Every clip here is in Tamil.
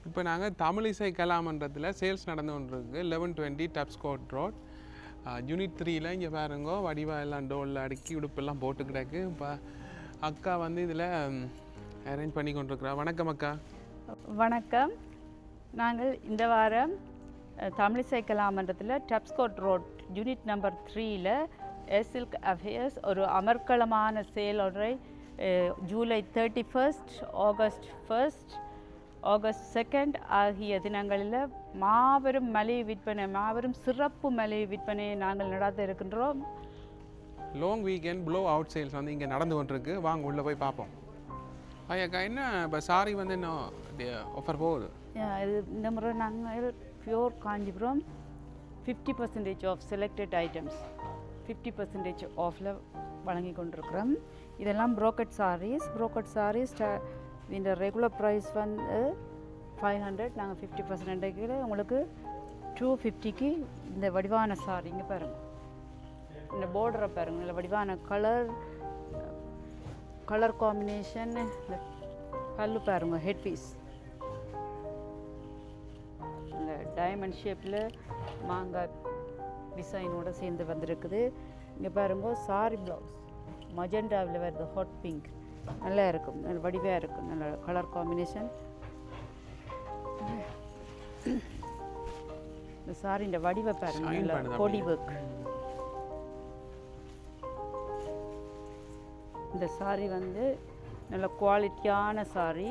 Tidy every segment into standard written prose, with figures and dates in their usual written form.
இப்போ நாங்கள் தமிழிசை கலாமன்றத்தில் சேல்ஸ் நடந்து கொண்டிருக்கு 1120 டப்ஸ்கோட் ரோட் யூனிட் 3ல இங்கே பாருங்க வடிவா எல்லாம் டோலில் அடுக்கி உடுப்பெல்லாம் போட்டு கிடக்கு. இப்போ அக்கா வந்து இதில் அரேஞ்ச் பண்ணி கொண்டிருக்கிறா. வணக்கம் அக்கா. வணக்கம். நாங்கள் இந்த வாரம் தமிழிசை கலாமன்றத்தில் டப்ஸ்கோட் ரோட் யூனிட் நம்பர் 3ல சில்க் அஃபேர்ஸ் ஒரு அமர்க்களமான சேல் ஒன்றை ஜூலை 31, ஆகஸ்ட் 1, ஆகஸ்ட் 2 ஆகிய தினங்களில் மாபெரும் மலிவு விற்பனை, மாபெரும் சிறப்பு மலிவு விற்பனையை நாங்கள் நடத்த இருக்கின்றோம். Long weekend blow out sales வந்து இங்கே நடந்து கொண்டிருக்கு. வாங்க உள்ளே போய் பார்ப்போம். ஐயாக்கா என்ன இப்போ சாரி வந்து என்ன ஆஃபர் போகுது? இது இந்த முறை நாங்கள் pure Kanchipuram 50% off selected items 50% ஆஃபில் வழங்கி கொண்டிருக்கிறோம். இதெல்லாம் ப்ரோக்கட் சாரீஸ் இந்த ரெகுலர் ப்ரைஸ் வந்து 500. நாங்கள் 50% உங்களுக்கு 250க்கு இந்த வடிவான சாரி இங்கே பாருங்கள், இந்த பார்டரை பாருங்கள், இந்த வடிவான கலர் காம்பினேஷன், இந்த பல்லு பாருங்கள், ஹெட் பீஸ் இந்த டைமண்ட் ஷேப்பில் மாங்காய் டிசைனோடு சேர்ந்து வந்திருக்குது. இங்கே பாருங்க சாரி ப்ளவுஸ் மஜெண்டாவில் வருது, ஹாட் பிங்க், நல்லா இருக்கும், நல்ல வடிவாக இருக்கும், நல்ல கலர் காம்பினேஷன். இந்த சாரி இந்த வடிவை பாருங்க, நல்ல கொடி ஒர்க். இந்த சாரி வந்து நல்ல குவாலிட்டியான சாரி.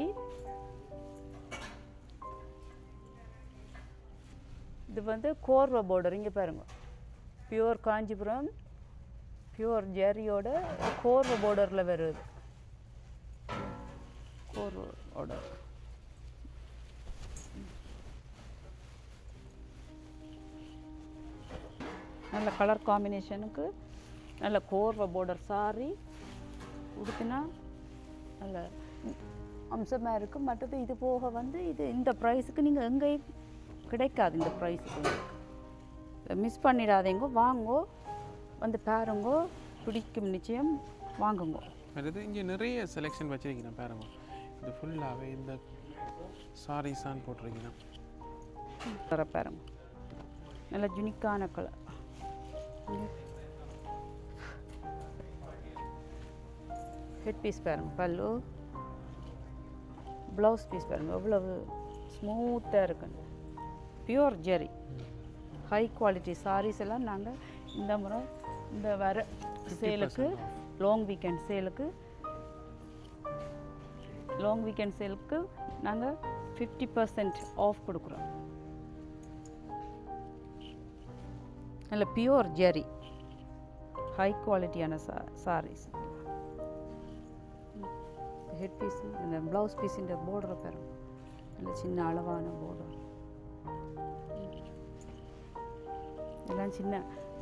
இது வந்து கோர்வா பார்டர், இங்கே பாருங்க, பியூர் காஞ்சிபுரம் பியூர் ஜெரியோட கோர்வா பார்டரில் வருது. கோர்வோட நல்ல கலர் காம்பினேஷனுக்கு நல்ல கோர்வா பார்டர் சாரி உடுத்தினா நல்ல அம்சமாக இருக்கும். மற்றது இது போக வந்து இது இந்த ப்ரைஸுக்கு நீங்கள் எங்கேயும் கிடைக்காது. இந்த ப்ரைஸுக்கு மிஸ் பண்ணிடாதீங்க, வாங்கோ, வந்து பாருங்கோ, பிடிக்கும், நிச்சயம் வாங்குங்க. அடுத்து இங்கே நிறைய செலெக்ஷன் வச்சுருக்கீங்க பாருங்க. இது ஃபுல்லாகவே இந்த சாரீஸ் தான் போட்டிருக்கீங்க. பாருங்க நல்ல யூனிக்கான கலர். ஹெட் பீஸ் பாருங்க, பல்லு, ப்ளவுஸ் பீஸ் பாருங்க, எவ்வளவு ஸ்மூத்தாக இருக்குங்க. பியூர் ஜெரி ஹை குவாலிட்டி சாரீஸ் எல்லாம் நாங்கள் இந்த முறை இந்த வர சேலுக்கு லாங் வீக்கெண்ட் சேலுக்கு நாங்கள் 50% ஆஃப் கொடுக்குறோம். நல்ல பியூர் ஜெரி ஹை குவாலிட்டியான சாரீஸ். ஹெட் பீஸ், இந்த ப்ளவுஸ் பீஸ், இந்த பார்டரை பாருங்க, நல்ல சின்ன அளவான பார்டர். இதெல்லாம் சின்ன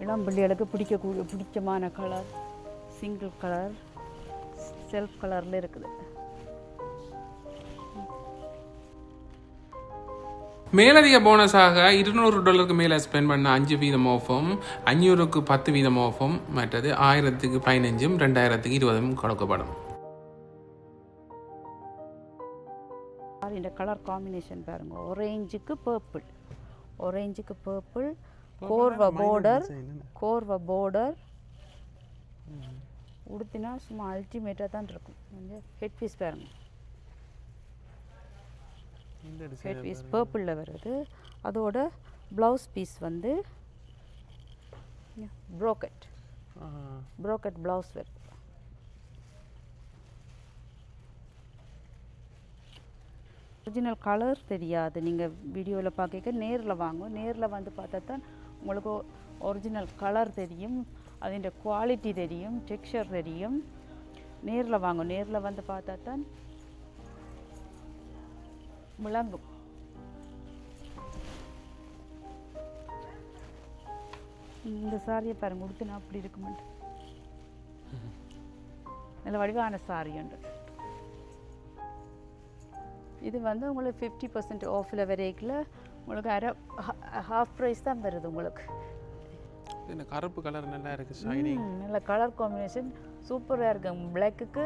இளம் பிள்ளைகளுக்கு பிடிச்சமான கலர், சிங்கிள் கலர், செல்ஃப் கலரில் இருக்குது. மேலதிக போனஸாக $200 மேலே ஸ்பெண்ட் பண்ண 5% ஆஃபும், 500க்கு 10% ஆஃபும், மற்றது 1000க்கு 15, 2000க்கு 20 கொடுக்கப்படும். இந்த கலர் காம்பினேஷன் பாருங்க, ஆரஞ்சுக்கு பர்பிள், கோர்வா பார்டர் உடுத்தினா சும்மா அல்டிமேட்டாக தான் இருக்கும். ஹெட் பீஸ் பாருங்க, ஹெட் பீஸ் பர்பிளில் வருது. அதோட ப்ளவுஸ் பீஸ் வந்து ப்ரோக்கட் ப்ளவுஸ் வருது. ஒரிஜினல் கலர் தெரியாது, நீங்கள் வீடியோவில் பார்க்க நேரில் வாங்க, நேரில் வந்து பார்த்தா தான் உங்களுக்கு ஒரிஜினல் கலர் தெரியும், அதோட குவாலிட்டி தெரியும், டெக்ஸ்சர் தெரியும். நேரில் வாங்க, நேரில் வந்து பார்த்தா தான் விளங்கும். இந்த சாரியை பாருங்க, உடுத்தினா அப்படி இருக்க மாட்டேன், நல்ல வடிவான சாரி உண்டு. இது வந்து உங்களுக்கு 50% ஆஃபில் வரைக்கும் உங்களுக்கு ஹாஃப் ப்ரைஸ் தான் வருது. உங்களுக்கு இந்த கருப்பு கலர் நல்லா இருக்குது, ஷைனிங், நல்ல கலர் காம்பினேஷன் சூப்பராக இருக்குது. பிளாக்குக்கு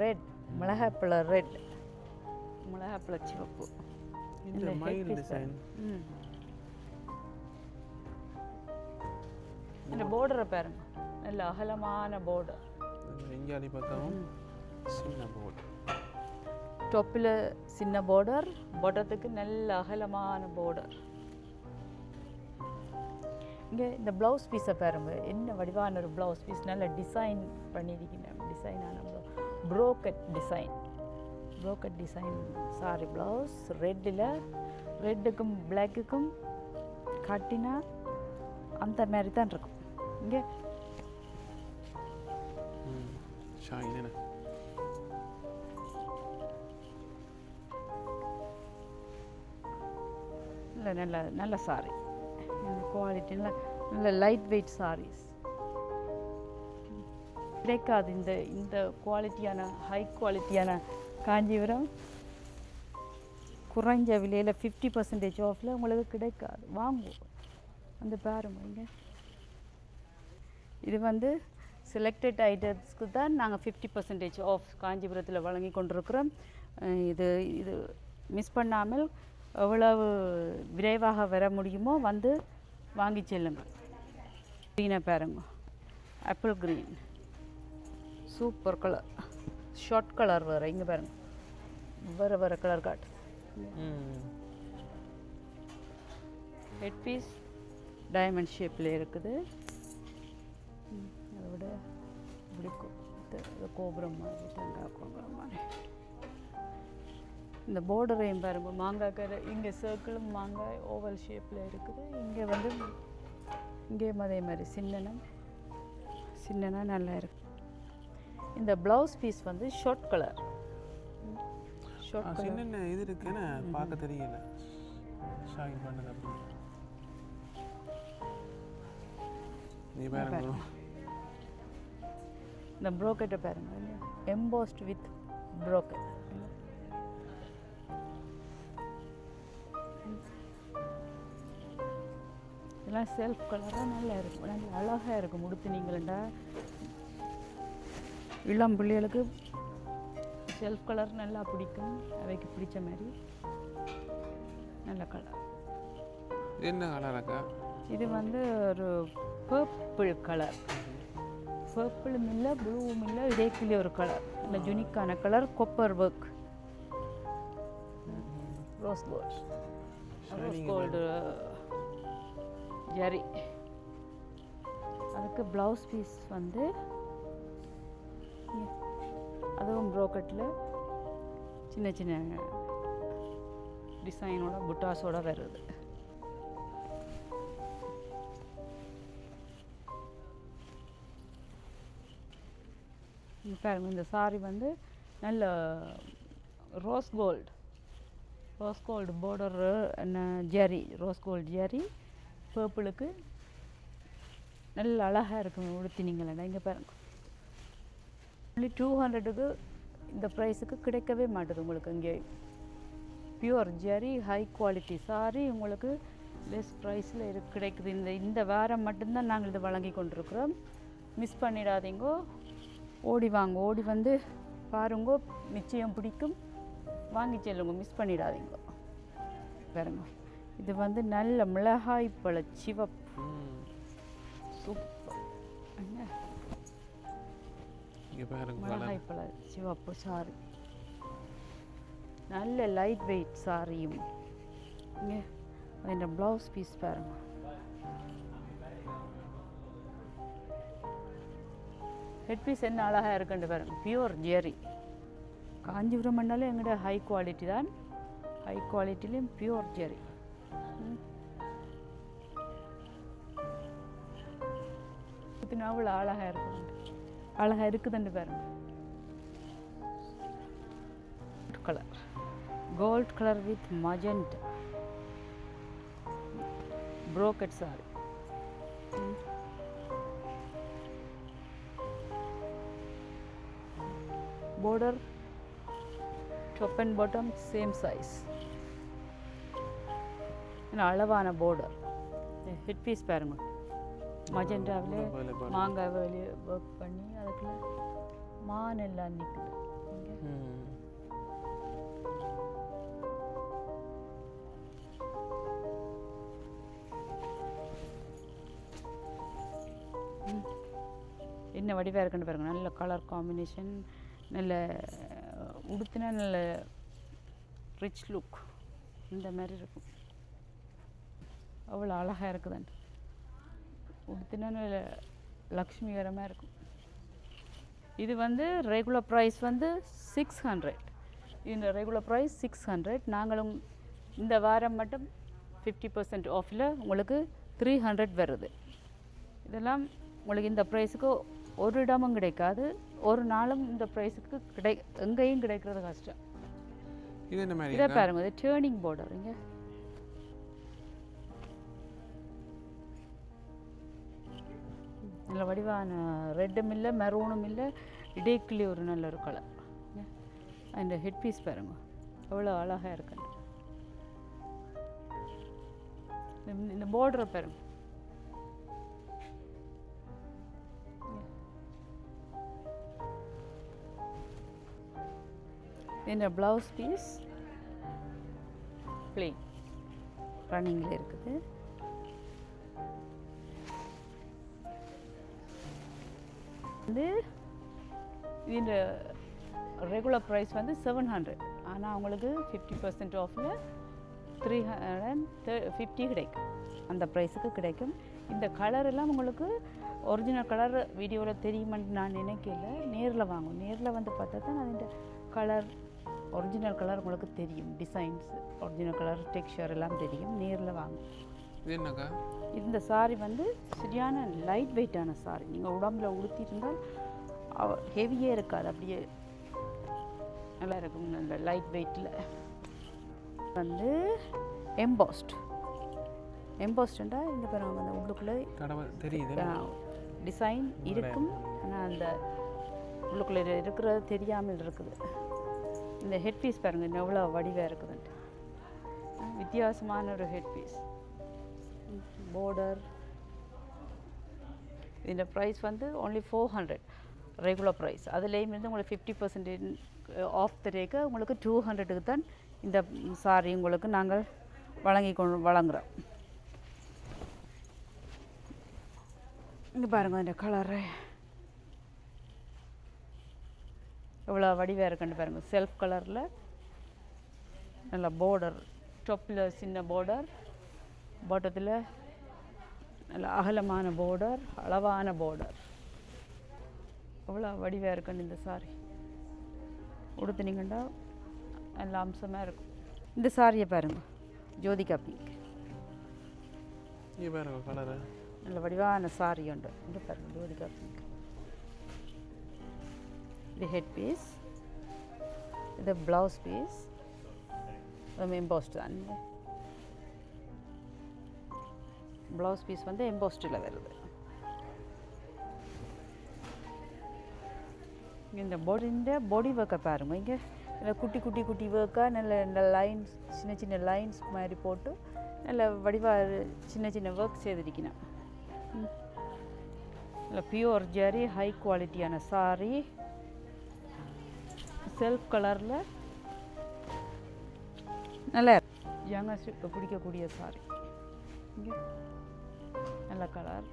ரெட், மிளகாப்பழ ரெட், மிளகாப்பழ சிவப்பு, இந்த மயில் headpiece டிசைன். ம் இந்த border பாருங்க, நல்ல அகலமான border. இங்காடி பக்கம் சின்ன போர்டு. டாப்பில் சின்ன border, bottomத்துக்கு நல்ல அகலமான border. இங்கே இந்த ப்ளவுஸ் பீஸை பாருங்க, என்ன வடிவான ஒரு ப்ளவுஸ் பீஸ், நல்ல டிசைன் பண்ணியிருக்கேன். டிசைனான ப்ரோக்கட் டிசைன் சாரி ப்ளவுஸ். ரெட்டுக்கும் பிளாக்குக்கும் கட்டினா அந்த மாதிரி தான் இருக்கும். இங்கே ஷைன் என்ன இல்லை நல்ல சாரி, குவாலிட்டி நல்ல லைட் வெயிட் சாரீஸ் கிடைக்காது. இந்த குவாலிட்டியான ஹை குவாலிட்டியான காஞ்சிபுரம் குறைஞ்ச விலையில் 50% ஆஃபில் உங்களுக்கு கிடைக்காது. வாங்குவோம் அந்த பாருங்க. இங்கே இது வந்து செலக்டட் ஐட்டம்ஸ்க்கு தான் நாங்கள் 50% ஆஃப் காஞ்சிபுரத்தில் வழங்கி கொண்டிருக்கிறோம். இது மிஸ் பண்ணாமல் எவ்வளவு விரைவாக வர முடியுமோ வந்து வாங்கி செல்லுங்கள். க்ரீனை பாருங்க, apple green, super colour, short colour வேறு. இங்கே பாருங்க, வேறு கலர் காட்டு. ஹெட் பீஸ் டைமண்ட் ஷேப்பில் இருக்குது. அதை விட இப்படி கோபுரம் மாதிரி தேங்காய் கோபுரம் மாதிரி. இந்த பார்டரையும் பாருங்க, மாங்காய் கரை. இங்கே சர்க்கிளும் மாங்காய் ஓவல் ஷேப்பில் இருக்குது. இங்கே வந்து இங்கேயும் அதே மாதிரி சின்னனா நல்லா இருக்கு. இந்த ப்ளவுஸ் பீஸ் வந்து ஷார்ட் கலர். சின்ன இது இருக்குன்னு பார்க்க தெரியல. ஷைன் பண்ணது அப்படி. நீ பாருங்க, இந்த ப்ரோக்கெட்டை பாருங்க, எம்போஸ்ட் வித் ப்ரோக்கெட். இதெல்லாம் செல்ஃப் கலராக நல்லா இருக்கும், நல்லா அழகாக இருக்கும். உடுத்துனீங்களா இளம் பிள்ளைகளுக்கு செல்ஃப் கலர் நல்லா பிடிக்கும், அவைக்கு பிடிச்ச மாதிரி நல்ல கலர். என்ன கலர் அக்கா? இது வந்து ஒரு பர்பிள் கலர். பர்பிளும் இல்லை ப்ளூவும் இல்லை, இடைக்குள்ளே ஒரு கலர், நல்ல யூனிக்கான colour. Copper work, rose gold zari. அதுக்கு ப்ளவுஸ் பீஸ் வந்து அதுவும் ப்ரோக்கெட்டில் சின்ன சின்ன டிசைனோட புட்டாஸோட வருது. பாருங்க, இந்த சாரி வந்து நல்ல rose gold border, zari, rose gold zari, பர்பிளுக்கு நல்ல அழகாக இருக்கும். உடுத்தினீங்களா இங்கே பாருங்க, only 200க்கு இந்த ப்ரைஸுக்கு கிடைக்கவே மாட்டுது உங்களுக்கு. இங்கே pure zari high quality sorry உங்களுக்கு லெஸ் ப்ரைஸில் கிடைக்குது. இந்த வாரம் மட்டும்தான் நாங்கள் இதை வழங்கி கொண்டிருக்கிறோம். மிஸ் பண்ணிடாதீங்கோ, ஓடி வாங்க, ஓடி வந்து பாருங்கோ, நிச்சயம் பிடிக்கும், வாங்கி செல்லுங்க, மிஸ் பண்ணிடாதீங்க. பாருங்க, இது வந்து நல்ல மிளகாய் பழ சிவப்பு, சூப்பர். மிளகாய் பழ சிவப்பு சாரி, நல்ல லைட் வெயிட் சாரியும். இங்கே அதில் ப்ளவுஸ் பீஸ் பாருங்க, ஹெட் பீஸ் என்ன அழகாக இருக்குன்னு பாருங்க. பியூர் ஜெரி, காஞ்சிபுரம் மண்ணாலே எங்கள்கிட்ட ஹை குவாலிட்டி தான், ஹை குவாலிட்டிலையும் பியூர் ஜெரி. அவ்வளோ அழகாக இருக்கும், அழகாக இருக்குதுன்னு பாருங்க. Colour gold colour with magenta brocade sari. border top and bottom same size, அளவான border. ஹெட் பீஸ் பாருங்க, மஜெண்டாவிலே மாங்காய் வெளியே ஒர்க் பண்ணி அதுக்குள்ள மான் எல்லாம் நிற்குது. என்ன வடிவாக இருக்குன்னு பாருங்கள். நல்ல கலர் காம்பினேஷன், நல்ல உடுத்தினா நல்ல ரிச் லுக் இந்த மாதிரி இருக்கும். அவ்வளோ அழகாக இருக்குதுண்டு. உடுத்தினா நல்ல லக்ஷ்மிகரமாக இருக்கும். இது வந்து ரெகுலர் ப்ரைஸ் வந்து 600. இந்த ரெகுலர் ப்ரைஸ் 600. நாங்களும் இந்த வாரம் மட்டும் 50% ஆஃபில் உங்களுக்கு 300 வருது. இதெல்லாம் உங்களுக்கு இந்த ப்ரைஸுக்கு ஒரு இடமும் கிடைக்காது. ஒரு நாளும் இந்த ப்ரைஸுக்கு எங்கேயும் கிடைக்கிறது கஷ்டம். இது என்ன மாதிரி? இதை பாருங்க, இது டேர்னிங் பார்டர். இங்கே நல்ல வடிவான ரெட்டும் இல்லை, மெரூனும் இல்லை, இடைக்குள்ளே ஒரு நல்ல ஒரு கலர். அந்த ஹெட் பீஸ் பாருங்க, எவ்வளோ அழகாக இருக்கு. இந்த பார்டரை பாருங்க, இந்த ப்ளவுஸ் பீஸ் பிளெயின் ரன்னிங்கில் இருக்குது. வந்து இந்த ரெகுலர் ப்ரைஸ் வந்து 700. ஆனால் அவங்களுக்கு 50% ஆஃபில் 350 கிடைக்கும். அந்த ப்ரைஸுக்கு கிடைக்கும். இந்த கலர் எல்லாம் உங்களுக்கு ஒரிஜினல் கலர் வீடியோவில் தெரியுமான்னு நான் நினைக்கல. நேரில் வாங்கும். நேரில் வந்து பார்த்தா தான் அந்த கலர் ஒரிஜினல் கலர் உங்களுக்கு தெரியும். டிசைன்ஸ் ஒரிஜினல் கலர் டெக்ஸ்சர் எல்லாம் தெரியும். நேரில் வாங்கும். இது என்னக்கா? இந்த சாரி வந்து சரியான லைட் வெயிட்டான சாரி. நீங்கள் உடம்புல உடுத்திருந்தால் ஹெவியே இருக்காது, அப்படியே நல்லா இருக்கும். நல்ல லைட் வெயிட்டில் வந்து எம்போஸ்டுண்டா இங்கே பாருங்க, அந்த உள்ளுக்குள்ளே தெரியுது டிசைன் இருக்கும். ஆனால் அந்த உள்ளுக்குள்ளே இருக்கிறது தெரியாமல் இருக்குது. இந்த ஹெட் பீஸ் பாருங்கள் எவ்வளோ வடிவாக இருக்குதுன்ட்டு. வித்தியாசமான ஒரு ஹெட் பீஸ். பார்டர் இந்த ப்ரைஸ் வந்து only 400 ரெகுலர் ப்ரைஸ். அதுலேயும் வந்து உங்களுக்கு 50% ஆஃப் தரேக்க உங்களுக்கு 200க்கு தான் இந்த சாரி உங்களுக்கு நாங்கள் வழங்குகிறோம். இங்கே பாருங்கள், இந்த கலரு எவ்வளோ வடிவாக இருக்குன்னு பாருங்கள். செல்ஃப் கலரில் நல்ல பார்டர், டாப்பில் சின்ன பார்டர், பாட்டத்தில் நல்ல அகலமான பார்டர், அளவான பார்டர். எவ்வளோ வடிவாக இருக்குன்னு இந்த சாரி உடுத்துனீங்கன்னா நல்ல அம்சமாக இருக்கும். இந்த சாரியை பாருங்கள், ஜோதிகா பிங்க். இது பாருங்க கலரு நல்ல வடிவான சாரி உண்டு. இங்கே பாருங்கள், ஜோதிகா பிங்க். இது ஹெட் பீஸ், இது ப்ளவுஸ் பீஸ், எம்போஸ்ட் தான். ப்ளவுஸ் பீஸ் வந்து எம்போஸ்டில் வருது. இந்த பாடி ஒர்க்கை பாருங்க. இங்கே நல்ல குட்டி குட்டி குட்டி ஒர்க்காக நல்ல லைன்ஸ், சின்ன சின்ன லைன்ஸ் மாதிரி போட்டு நல்ல வடிவாக சின்ன சின்ன ஒர்க் செய்திருக்கணும். நல்ல பியூர் ஜரி, ஹை குவாலிட்டியான சாரி, செல்ஃப் கலரில் நல்ல யங்கஸ்டருக்கு பிடிக்கக்கூடிய சாரி. இங்கே நல்ல கலர்.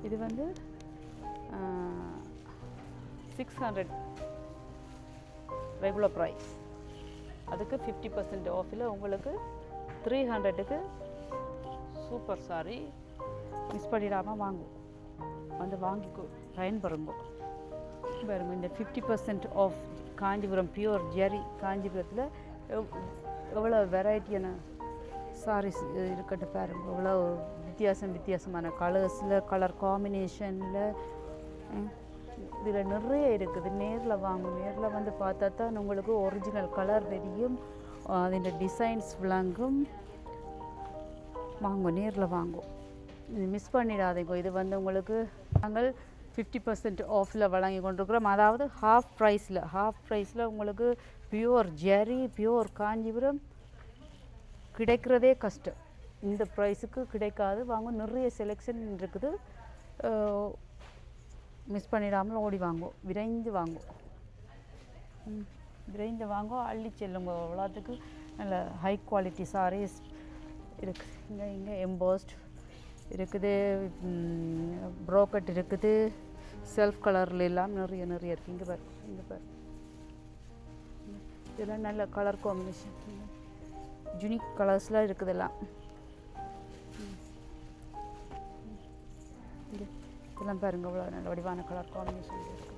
இது வந்து 600 ரெகுலர் ப்ரைஸ். அதுக்கு 50% ஆஃபில் உங்களுக்கு 300க்கு சூப்பர் சாரி. மிஸ் பண்ணிடாமல் வாங்கும், வந்து வாங்கிக்கோ, பயன்பெறுங்க. பாருங்க, இந்த 50% ஆஃப் காஞ்சிபுரம் பியூர் ஜெரி. காஞ்சிபுரத்தில் எவ்வளோ வெரைட்டியான சாரீஸ் இருக்கட்டும் பாருங்க. எவ்வளோ வித்தியாசமான கலர்ஸில், கலர் காம்பினேஷனில் இதில் நிறைய இருக்குது. நேரில் வாங்கும். நேரில் வந்து பார்த்தா தான் உங்களுக்கு ஒரிஜினல் கலர் தெரியும், அதில் டிசைன்ஸ் விளங்கும். வாங்கும், நேரில் வாங்கும். இது மிஸ் பண்ணிடாதீங்க. இது வந்து உங்களுக்கு நாங்கள் 50% ஆஃபில் வழங்கி கொண்டிருக்கிறோம். அதாவது ஹாஃப் ப்ரைஸில் உங்களுக்கு பியூர் ஜெரி, பியூர் காஞ்சிபுரம் கிடைக்கிறதே கஷ்டம். இந்த ப்ரைஸுக்கு கிடைக்காது. வாங்கும், நிறைய செலெக்ஷன் இருக்குது. மிஸ் பண்ணிடாமல் ஓடி வாங்கும், விரைந்து வாங்கும். விரைந்து வாங்கும், அள்ளி செல்லுங்க. அவ்வளோத்துக்கு நல்ல ஹை குவாலிட்டி சாரீஸ் இருக்குது. இங்கே எம்போஸ்ட் இருக்குது, ப்ரோக்கட் இருக்குது, செல்ஃப் கலரில் எல்லாம் நிறைய இருக்குது. இங்கே பாரு இதெல்லாம் நல்ல கலர் காம்பினேஷன், யூனிக் கலர்ஸ்லாம் இருக்குது எல்லாம். இதெல்லாம் பாருங்க, இவ்வளோ நல்ல வடிவான கலர் காம்பினேஷன் இருக்குது.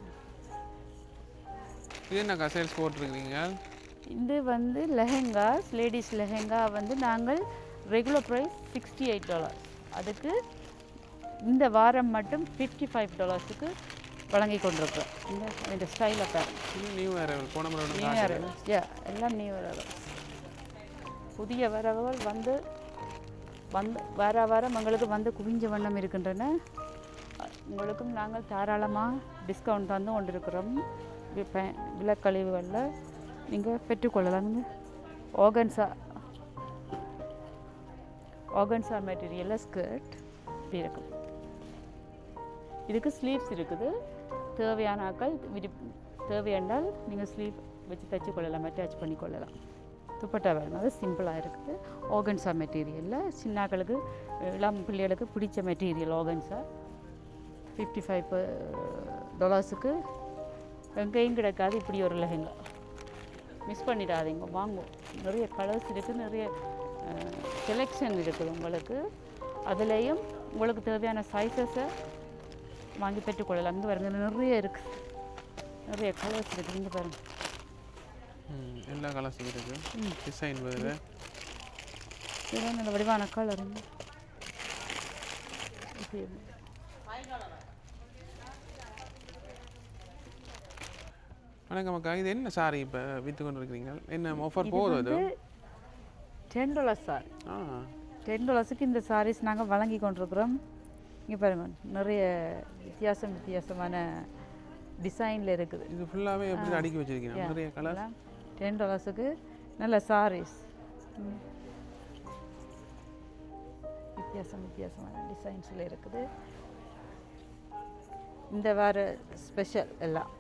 இது என்னக்கா சேல்ஸ் போட்டிருக்கீங்க? இது வந்து லெஹெங்காஸ், லேடிஸ் லெஹெங்கா வந்து நாங்கள் ரெகுலர் ப்ரைஸ் $68. அதுக்கு இந்த வாரம் மட்டும் $55 வழங்கி கொண்டிருக்கிறோம். இந்த ஸ்டைலை பாருங்க. நியூ அரைவல் போன முறை நியூ அரைவல், எல்லாம் நியூ அரைவல். புதிய வரவுகள் வந்து வாரம் எங்களுக்கு வந்து குவிஞ்ச வண்ணம் இருக்கின்றன. உங்களுக்கும் நாங்கள் தாராளமாக டிஸ்கவுண்ட் தந்து கொண்டிருக்கிறோம். விலக்கழிவுகளில் நீங்கள் பெற்றுக்கொள்ளலாங்க. ஆர்கன்சா மெட்டீரியலில் ஸ்கர்ட் இப்படி இருக்கும். இதுக்கு ஸ்லீவ்ஸ் இருக்குது. தேவையான ஆக்கள் தேவையானால் நீங்கள் ஸ்லீவ் வச்சு தைச்சி கொள்ளலாம், அட்டாச் பண்ணி கொள்ளலாம். துப்பட்டா வேணும், அது சிம்பிளாக இருக்குது. ஆர்கன்சா மெட்டீரியலில் சின்னாக்களுக்கு இளம் பிள்ளைகளுக்கு பிடிச்ச மெட்டீரியல் ஆர்கன்சா. $55 எங்கேயும் கிடைக்காது இப்படி ஒரு லெஹெங்கா. மிஸ் பண்ணிடாதீங்க, வாங்குவோம். நிறைய கலர்ஸ் இருக்குது, நிறைய செலெக்ஷன் இருக்குது உங்களுக்கு. அதுலேயும் உங்களுக்கு தேவையான சைஸஸை வாங்கி பெற்றுக்கொள்ளலாம். அங்கே பாருங்க, நிறைய இருக்குது, நிறைய கலர்ஸ் இருக்குது. இங்கே பாருங்கள், எல்லா கலர்ஸும் இருக்குது. டிசைன் வேறு இதெல்லாம் நல்ல வடிவான கலர். வணக்கம் அக்கா, இது என்ன சாரி இப்போ விற்று கொண்டு இருக்கிறீங்க? என்ன ஆஃபர் போகுது? $10 சாரி. $10க்கு இந்த சாரீஸ் நாங்கள் வழங்கி கொண்டிருக்கிறோம். இங்கே பாருங்கள், நிறைய வித்தியாசமான டிசைனில் இருக்குது. இது ஃபுல்லாகவே எப்படி அடுக்கி வச்சுருக்கீங்க? நிறைய கலர். $10க்கு நல்ல சாரீஸ், வித்தியாசமான டிசைன்ஸில் இருக்குது. இந்த வார ஸ்பெஷல் எல்லாம்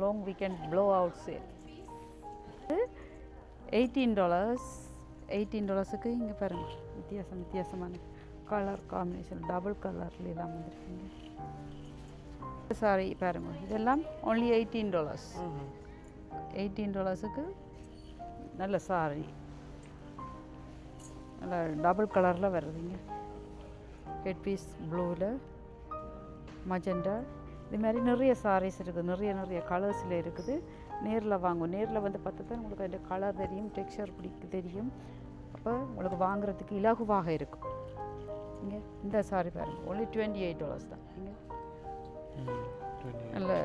long weekend blow out sale. $18க்கு இங்கே பாருங்கள், வித்தியாசமான கலர் காம்பினேஷன், டபுள் கலர்ல எல்லாம் வந்துருக்குங்க. சாரி பாருங்கள், இதெல்லாம் only $18. $18க்கு நல்ல சாரி, நல்ல டபுள் கலரில் வருதுங்க. ஹெட் பீஸ் ப்ளூவில், மஜெண்டா, இது மாதிரி நிறைய சாரீஸ் இருக்குது. நிறைய கலர்ஸில் இருக்குது. நேரில் வாங்கும், நேரில் வந்து பார்த்து தான் உங்களுக்கு அந்த கலர் தெரியும், டெக்ஸ்சர் பிடிக்க தெரியும். அப்போ உங்களுக்கு வாங்குறதுக்கு இலகுவாக இருக்கும். இங்கே இந்த சாரி பாருங்கள், only $28 தான். இங்கே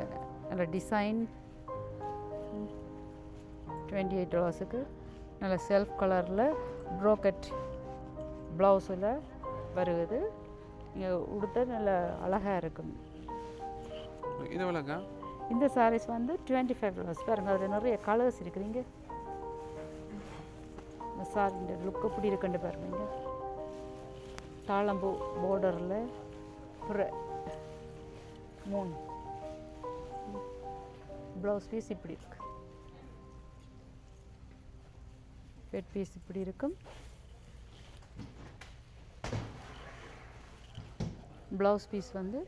நல்ல டிசைன். $28க்கு நல்ல செல்ஃப் கலரில் ப்ரோக்கட் ப்ளவுஸில் வருவது. இங்கே உடுத்த நல்ல அழகாக இருக்கும். இது எவ்வளோக்கா? இந்த சாரீஸ் வந்து $25 பாருங்கள். அதில் நிறைய கலர்ஸ் இருக்குது. இங்கே இந்த சாரி இந்த லுக் எப்படி இருக்குன்னு பாருங்க. இங்கே தாளம்பூ பார்டரில் ஒரு 3 ப்ளவுஸ் பீஸ் இப்படி இருக்கு. ஹெட் பீஸ் இப்படி இருக்கும். ப்ளவுஸ் பீஸ் வந்து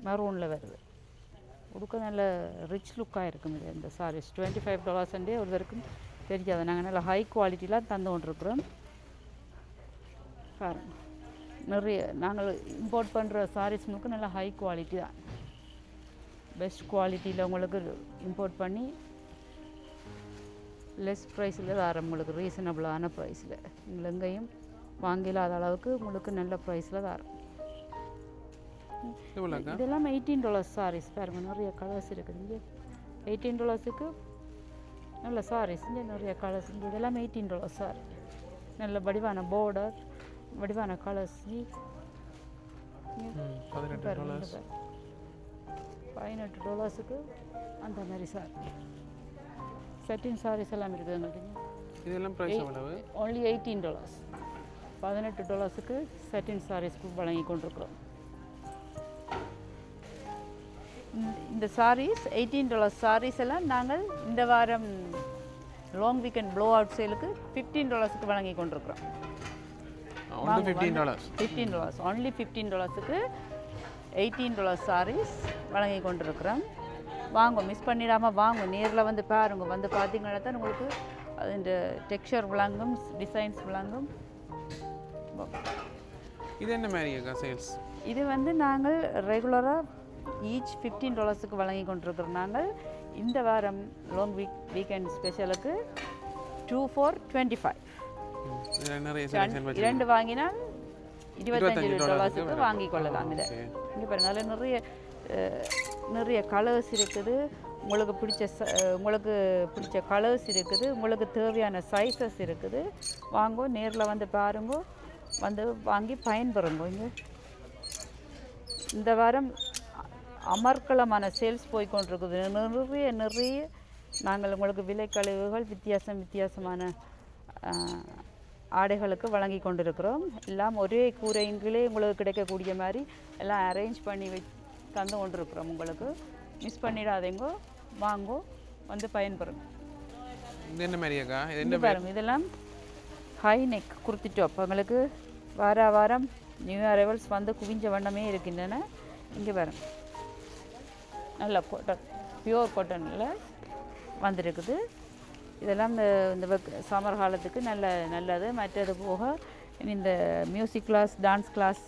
மரூனில் வருது. உடுக்க நல்ல ரிச் லுக்காக இருக்கும். இது இந்த சாரீஸ் $25 ஒரு வரைக்கும் தெரியாது. நாங்கள் நல்ல ஹை குவாலிட்டிலாம் தந்து கொண்டிருக்கிறோம். பாருங்கள், நிறைய நாங்கள் இம்போர்ட் பண்ணுற சாரீஸ்ங்களுக்கு நல்ல ஹை குவாலிட்டி தான். பெஸ்ட் குவாலிட்டியில் உங்களுக்கு இம்போர்ட் பண்ணி லெஸ் ப்ரைஸில் தரோம். உங்களுக்கு ரீசனபிளான ப்ரைஸில் நீங்கள் எங்கேயும் வாங்கிலாத அளவுக்கு உங்களுக்கு நல்ல ப்ரைஸில் தரோம். இதெல்லாம் $18 சாரீஸ் பாருங்கள். நிறைய கலர்ஸ் இருக்குது. இங்கே $18க்கு நல்ல சாரீஸ். இங்கே நிறைய கலர்ஸ். இங்கே இதெல்லாம் $18 சாரி. நல்ல வடிவான பார்டர், வடிவான கலர்ஸ். $18க்கு அந்த மாதிரி சாரி. செட்டின் சாரீஸ் எல்லாம் இருக்குது எங்களுக்கு. இதெல்லாம் ப்ரைஸ் எவ்வளவு? only $18. $18க்கு செட்டின் சாரீஸ் வழங்கி கொண்டிருக்கிறோம். இந்த சாரீஸ் $18 சாரீஸ் எல்லாம் நாங்கள் இந்த வாரம் லாங் வீக்கெண்ட் ப்ளோ அவுட் சேலுக்கு $15 வழங்கி கொண்டிருக்கிறோம். only $15. $15 only $15க்கு $18 sarees வழங்கி கொண்டிருக்கிறோம். வாங்க, மிஸ் பண்ணிடாமல் வாங்க, நேரில் வந்து பாருங்க. வந்து பார்த்தீங்கன்னா தான் உங்களுக்கு அது டெக்ஸ்சர் விளங்கும், டிசைன்ஸ் விளங்கும். இது என்ன மாதிரி அக்கா சேல்ஸ்? இது வந்து நாங்கள் ரெகுலராக ஈச் $15க்கு வழங்கி கொண்டிருக்கிறோம். நாங்கள் இந்த வாரம் லாங் வீக்கெண்ட் ஸ்பெஷலுக்கு 2 for $25. நிறைய செலெக்ஷன் வச்சு 2 வாங்கினால் $25க்கு வாங்கி கொள்ளலாம். இதை இங்கே பாருங்கள், அதில் நிறைய கலர்ஸ் இருக்குது. உங்களுக்கு பிடிச்ச கலர்ஸ் இருக்குது. உங்களுக்கு தேவையான சைஸஸ் இருக்குது. வாங்க, நேரில் வந்து பாருங்க, வந்து வாங்கி பயன்பெறுங்க. இங்கே இந்த வாரம் அமர்க்களமான சேல்ஸ் போய்கொண்டிருக்குது. நிறைய நாங்கள் உங்களுக்கு விலை கழிவுகள் வித்தியாசமான ஆடைகளுக்கு வழங்கி கொண்டிருக்கிறோம். எல்லாம் ஒரே கூரையின் கீழே உங்களுக்கு கிடைக்கக்கூடிய மாதிரி எல்லாம் அரேஞ்ச் பண்ணி தந்து கொண்டிருக்கிறோம். உங்களுக்கு மிஸ் பண்ணிடாதீங்க, வாங்கோ, வந்து பயன்பெறும். இது என்ன மாதிரி அக்கா? பாருங்க, இதெல்லாம் ஹை நெக் குர்த்தி டாப். உங்களுக்கு வாரம் நியூ அரைவல்ஸ் வந்து குவிஞ்ச வண்ணமே இருக்கின்றன. இங்கே பாருங்க, நல்ல காட்டன், பியூர் காட்டனில் வந்திருக்குது. இதெல்லாம் இந்த சம்மர் காலத்துக்கு நல்லது. மற்றது போக இந்த மியூசிக் கிளாஸ், டான்ஸ் கிளாஸ்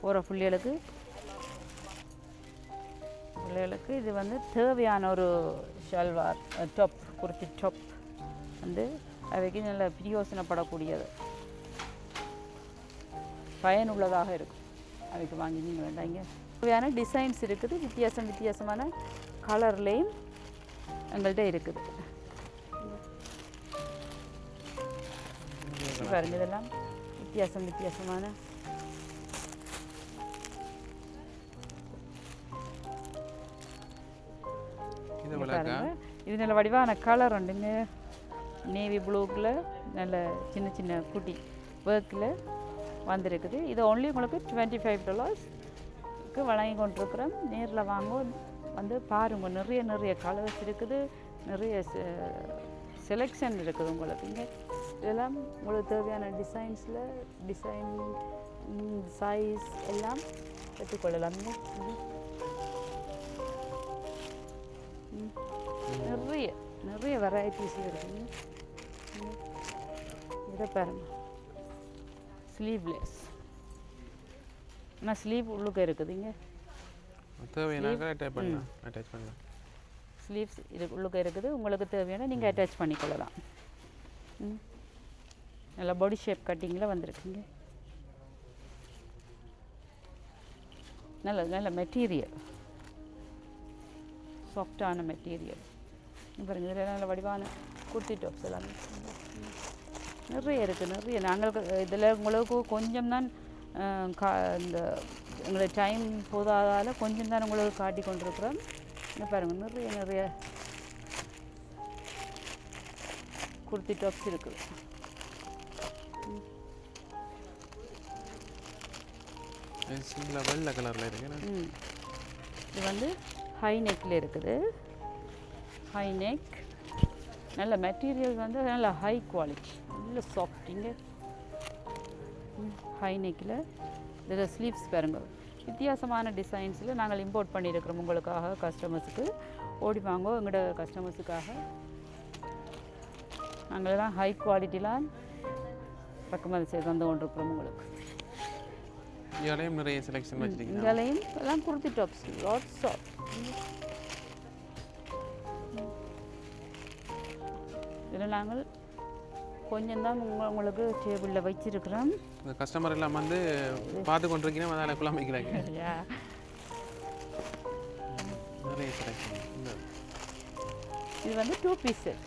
போகிற பிள்ளைகளுக்கு இது வந்து தேவையான ஒரு ஷல்வார் டாப், குர்த்தி டாப் வந்து அவைக்கு நல்ல பிரயோசனப்படக்கூடியது, பயனுள்ளதாக இருக்கும். அவைக்கு வாங்கி நீங்கள் வேண்டாங்க. தேவையான டிசைன்ஸ் இருக்குது. வித்தியாசமான கலர்லேயும் எங்கள்கிட்ட இருக்குது. பாருங்க, இதெல்லாம் வித்தியாசமான பாருங்க. இது நல்ல வடிவான கலர் உண்டுங்க. நேவி ப்ளூக்கில் நல்ல சின்ன குட்டி ஒர்க்கில் வந்திருக்குது. இது ஒன்லி உங்களுக்கு $25க்கு வழங்கி கொண்டிருக்கிறோம். நேரில் வாங்க, வந்து பாருங்க. நிறைய கலர்ஸ் இருக்குது. நிறைய செலெக்ஷன் இருக்குது உங்களுக்கு. இங்கே இதெல்லாம் உங்களுக்கு தேவையான டிசைன் சைஸ் எல்லாம் பெற்றுக்கொள்ளலாம். நிறைய வெரைட்டிஸ் இருக்குங்க. இதை பாருங்க, ஸ்லீவ்லெஸ், ஆனால் ஸ்லீவ் உள்ளுக்கு இருக்குதுங்க. ஸ்லீவ்ஸ் இது உள்ளுக்கு இருக்குது. உங்களுக்கு தேவையான நீங்கள் அட்டாச் பண்ணிக்கொள்ளலாம். நல்லா பாடி ஷேப் கட்டிங்கில் வந்திருக்குங்க. நல்ல மெட்டீரியல், சாஃப்டான மெட்டீரியல். பாருங்க, இதில் நல்ல வடிவான குர்த்தி டாப்ஸ் எல்லாமே நிறைய இருக்குது. நாங்கள் இதில் உங்களுக்கு கொஞ்சம் தான் இந்த எங்களுக்கு டைம் போதாதால் கொஞ்சம் தான் உங்களுக்கு காட்டி கொண்டிருக்கிறோம். பாருங்கள், நிறைய குர்த்தி டாப்ஸ் இருக்குது. வெள்ளை கலரில் இருக்குது. இது வந்து ஹை நெக்கில் இருக்குது. ஹை நெக், நல்ல மெட்டீரியல் வந்து நல்ல ஹை குவாலிட்டி, நல்ல சாஃப்டிங்க. ஹை நெக்கில் இதில் ஸ்லீவ்ஸ் பாருங்க, வித்தியாசமான டிசைன்ஸில் நாங்கள் இம்போர்ட் பண்ணியிருக்கிறோம் உங்களுக்காக. கஸ்டமர்ஸுக்கு ஓடி வாங்கோ, எங்களோட கஸ்டமர்ஸுக்காக நாங்களெல்லாம் ஹை குவாலிட்டிலாம் இறக்குமதி செய்து தந்து கொண்டிருக்கிறோம் உங்களுக்கு. இங்கேயும் நிறைய செலெக்ஷன் வச்சுருக்கீங்க. இங்கேயும் எல்லாம் குர்த்தி டாப்ஸ், லாட்ஸ் ஆஃப். இதில் நாங்கள் கொஞ்சம் தான் உங்களுக்கு டேபிளில் வச்சிருக்கிறோம். இந்த கஸ்டமர் எல்லாம் வந்து பார்த்து கொண்டிருக்கீங்கன்னா அதில் குழம்பு வைக்கிறாங்க. நிறைய செலெக்ஷன். இது வந்து 2 பீஸ் செட்.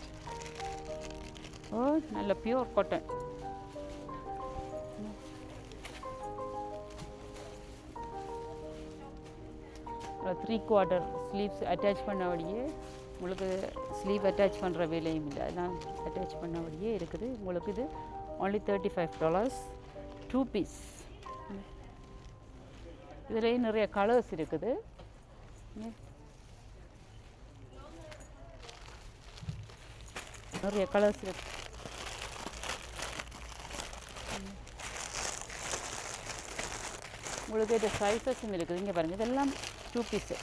ஓ, நல்ல pure cotton. Three quarter sleeves attach பண்ணபடியே உங்களுக்கு ஸ்லீவ் அட்டாச் பண்ணுற வேலையும் இல்லை, அதெல்லாம் அட்டாச் பண்ணபடியே இருக்குது உங்களுக்கு. இது only $35, 2 பீஸ். இதுலேயும் நிறைய கலர்ஸ் இருக்குது. நிறைய கலர்ஸ் இருக்கு. உங்களுக்கு இது சைஸஸும் இருக்குது. இங்கே பாருங்கள், இதெல்லாம் 2 பீஸு.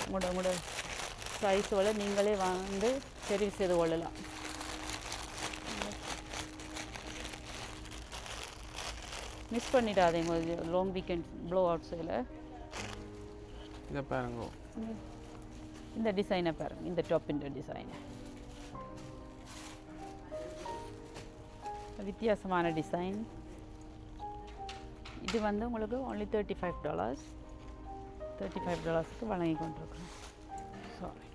உங்களோட சைஸோட நீங்களே வந்து தெரிவு செய்து கொள்ளலாம். மிஸ் பண்ணிடாதீங்க லாங் வீக்கெண்ட் ப்ளோ அவுட் சேல. இதை பாருங்க, இந்த டிசைனை பாருங்கள், இந்த டாப்பின் டிசைனை. வித்தியாசமான டிசைன். இது வந்து உங்களுக்கு only $35. $35க்கு வழங்கி கொண்டிருக்கிறோம். சாரி,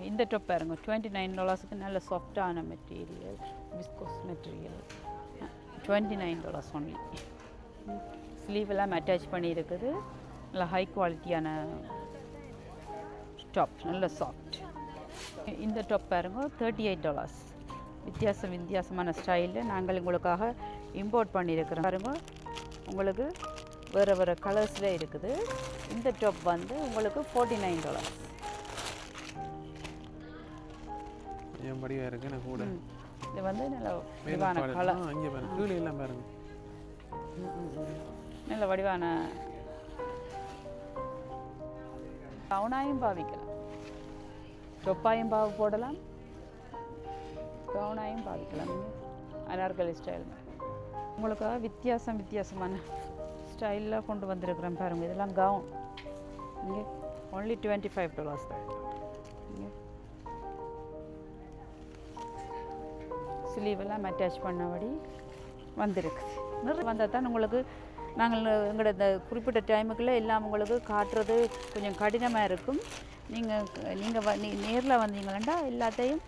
இந்த டாப் பாருங்க, $29க்கு நல்ல சாஃப்டான material, viscose material. $29 only. Sleeve எல்லாம் அட்டாச் பண்ணி இருக்குது. நல்ல ஹை குவாலிட்டியான டாப், நல்ல சாஃப்ட். இந்த டாப் பாருங்க, $38. வித்தியாசமான ஸ்டைலில் நாங்கள் உங்களுக்காக இம்போர்ட் பண்ணியிருக்கிறோம். பாருங்க, உங்களுக்கு வேறு கலர்ஸில் இருக்குது. இந்த டாப் வந்து உங்களுக்கு $49. என் படியாக இருக்குது எனக்கு கூட. இது வந்து நல்ல வடிவான கலர். அங்கே பாருங்க, கீழே எல்லாம் பாருங்க, நல்ல வடிவான கவுனாயும் பாவிக்கலாம், டொப்பாயும் போடலாம், கவுனாயும் பாவிக்கலாம். அனார்கலி ஸ்டைல் உங்களுக்காக வித்தியாசமான ஸ்டைலில் கொண்டு வந்திருக்கிறேன் பாருங்கள். இதெல்லாம் கவுன். இங்கே only $25 தான். இங்கே ஸ்லீவெல்லாம் அட்டாச் பண்ணபடி வந்திருக்கு. நிறைய வந்தால் தான் உங்களுக்கு நாங்கள் எங்களோட இந்த குறிப்பிட்ட டைமுக்குள்ளே எல்லாம் உங்களுக்கு காட்டுறது கொஞ்சம் கடினமாக இருக்கும். நீங்கள் நேரில் வந்தீங்களா எல்லாத்தையும்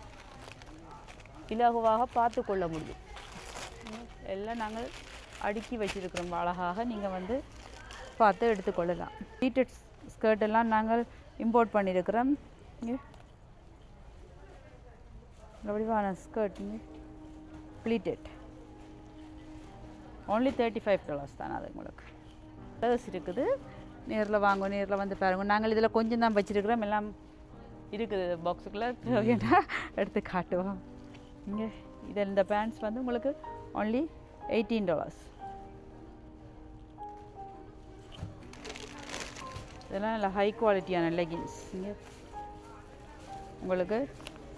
இலகுவாக பார்த்து கொள்ள முடியும். எல்லாம் நாங்கள் அடுக்கி வச்சுருக்கிறோம் அழகாக, நீங்கள் வந்து பார்த்து எடுத்துக்கொள்ளலாம். ப்ளீட்டட் ஸ்கர்ட் எல்லாம் நாங்கள் இம்போர்ட் பண்ணியிருக்கிறோம். வடிவான ஸ்கர்ட் ப்ளீட்டட் only $35 தான். அது உங்களுக்கு கலர்ஸ் இருக்குது. நேரில் வாங்க, நேரில் வந்து பாருங்க. நாங்கள் இதில் கொஞ்சம் தான் வச்சுருக்கிறோம், எல்லாம் இருக்குது பாக்ஸுக்குள்ளே. தேவையான எடுத்து காட்டுவோம். இங்கே இதில் இந்த பேண்ட்ஸ் வந்து உங்களுக்கு only $18. இதெல்லாம் நல்ல ஹை குவாலிட்டியான லெகின்ஸ். இங்கே உங்களுக்கு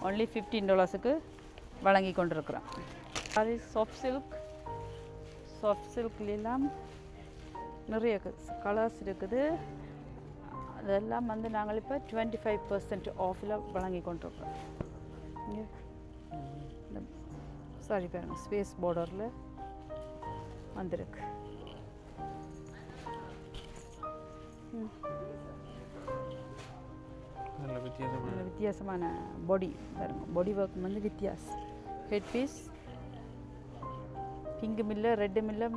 only $15க்கு வழங்கி கொண்டிருக்கிறோம். அது சாஃப்ட் சில்க்லாம் நிறைய கலர்ஸ் இருக்குது. அதெல்லாம் வந்து நாங்கள் இப்போ 25% ஆஃபில் வழங்கி கொண்டிருக்கிறோம். இங்கே சாரி பாருங்க, ஸ்பேஸ் பார்டரில் வந்திருக்கு. வித்தியாசமான பாடி பாருங்க, பாடி ஒர்க் வந்து வித்தியாசம். ஹெட் பீஸ் பிங்கும் இல்லை, ரெட்டும் இல்லை,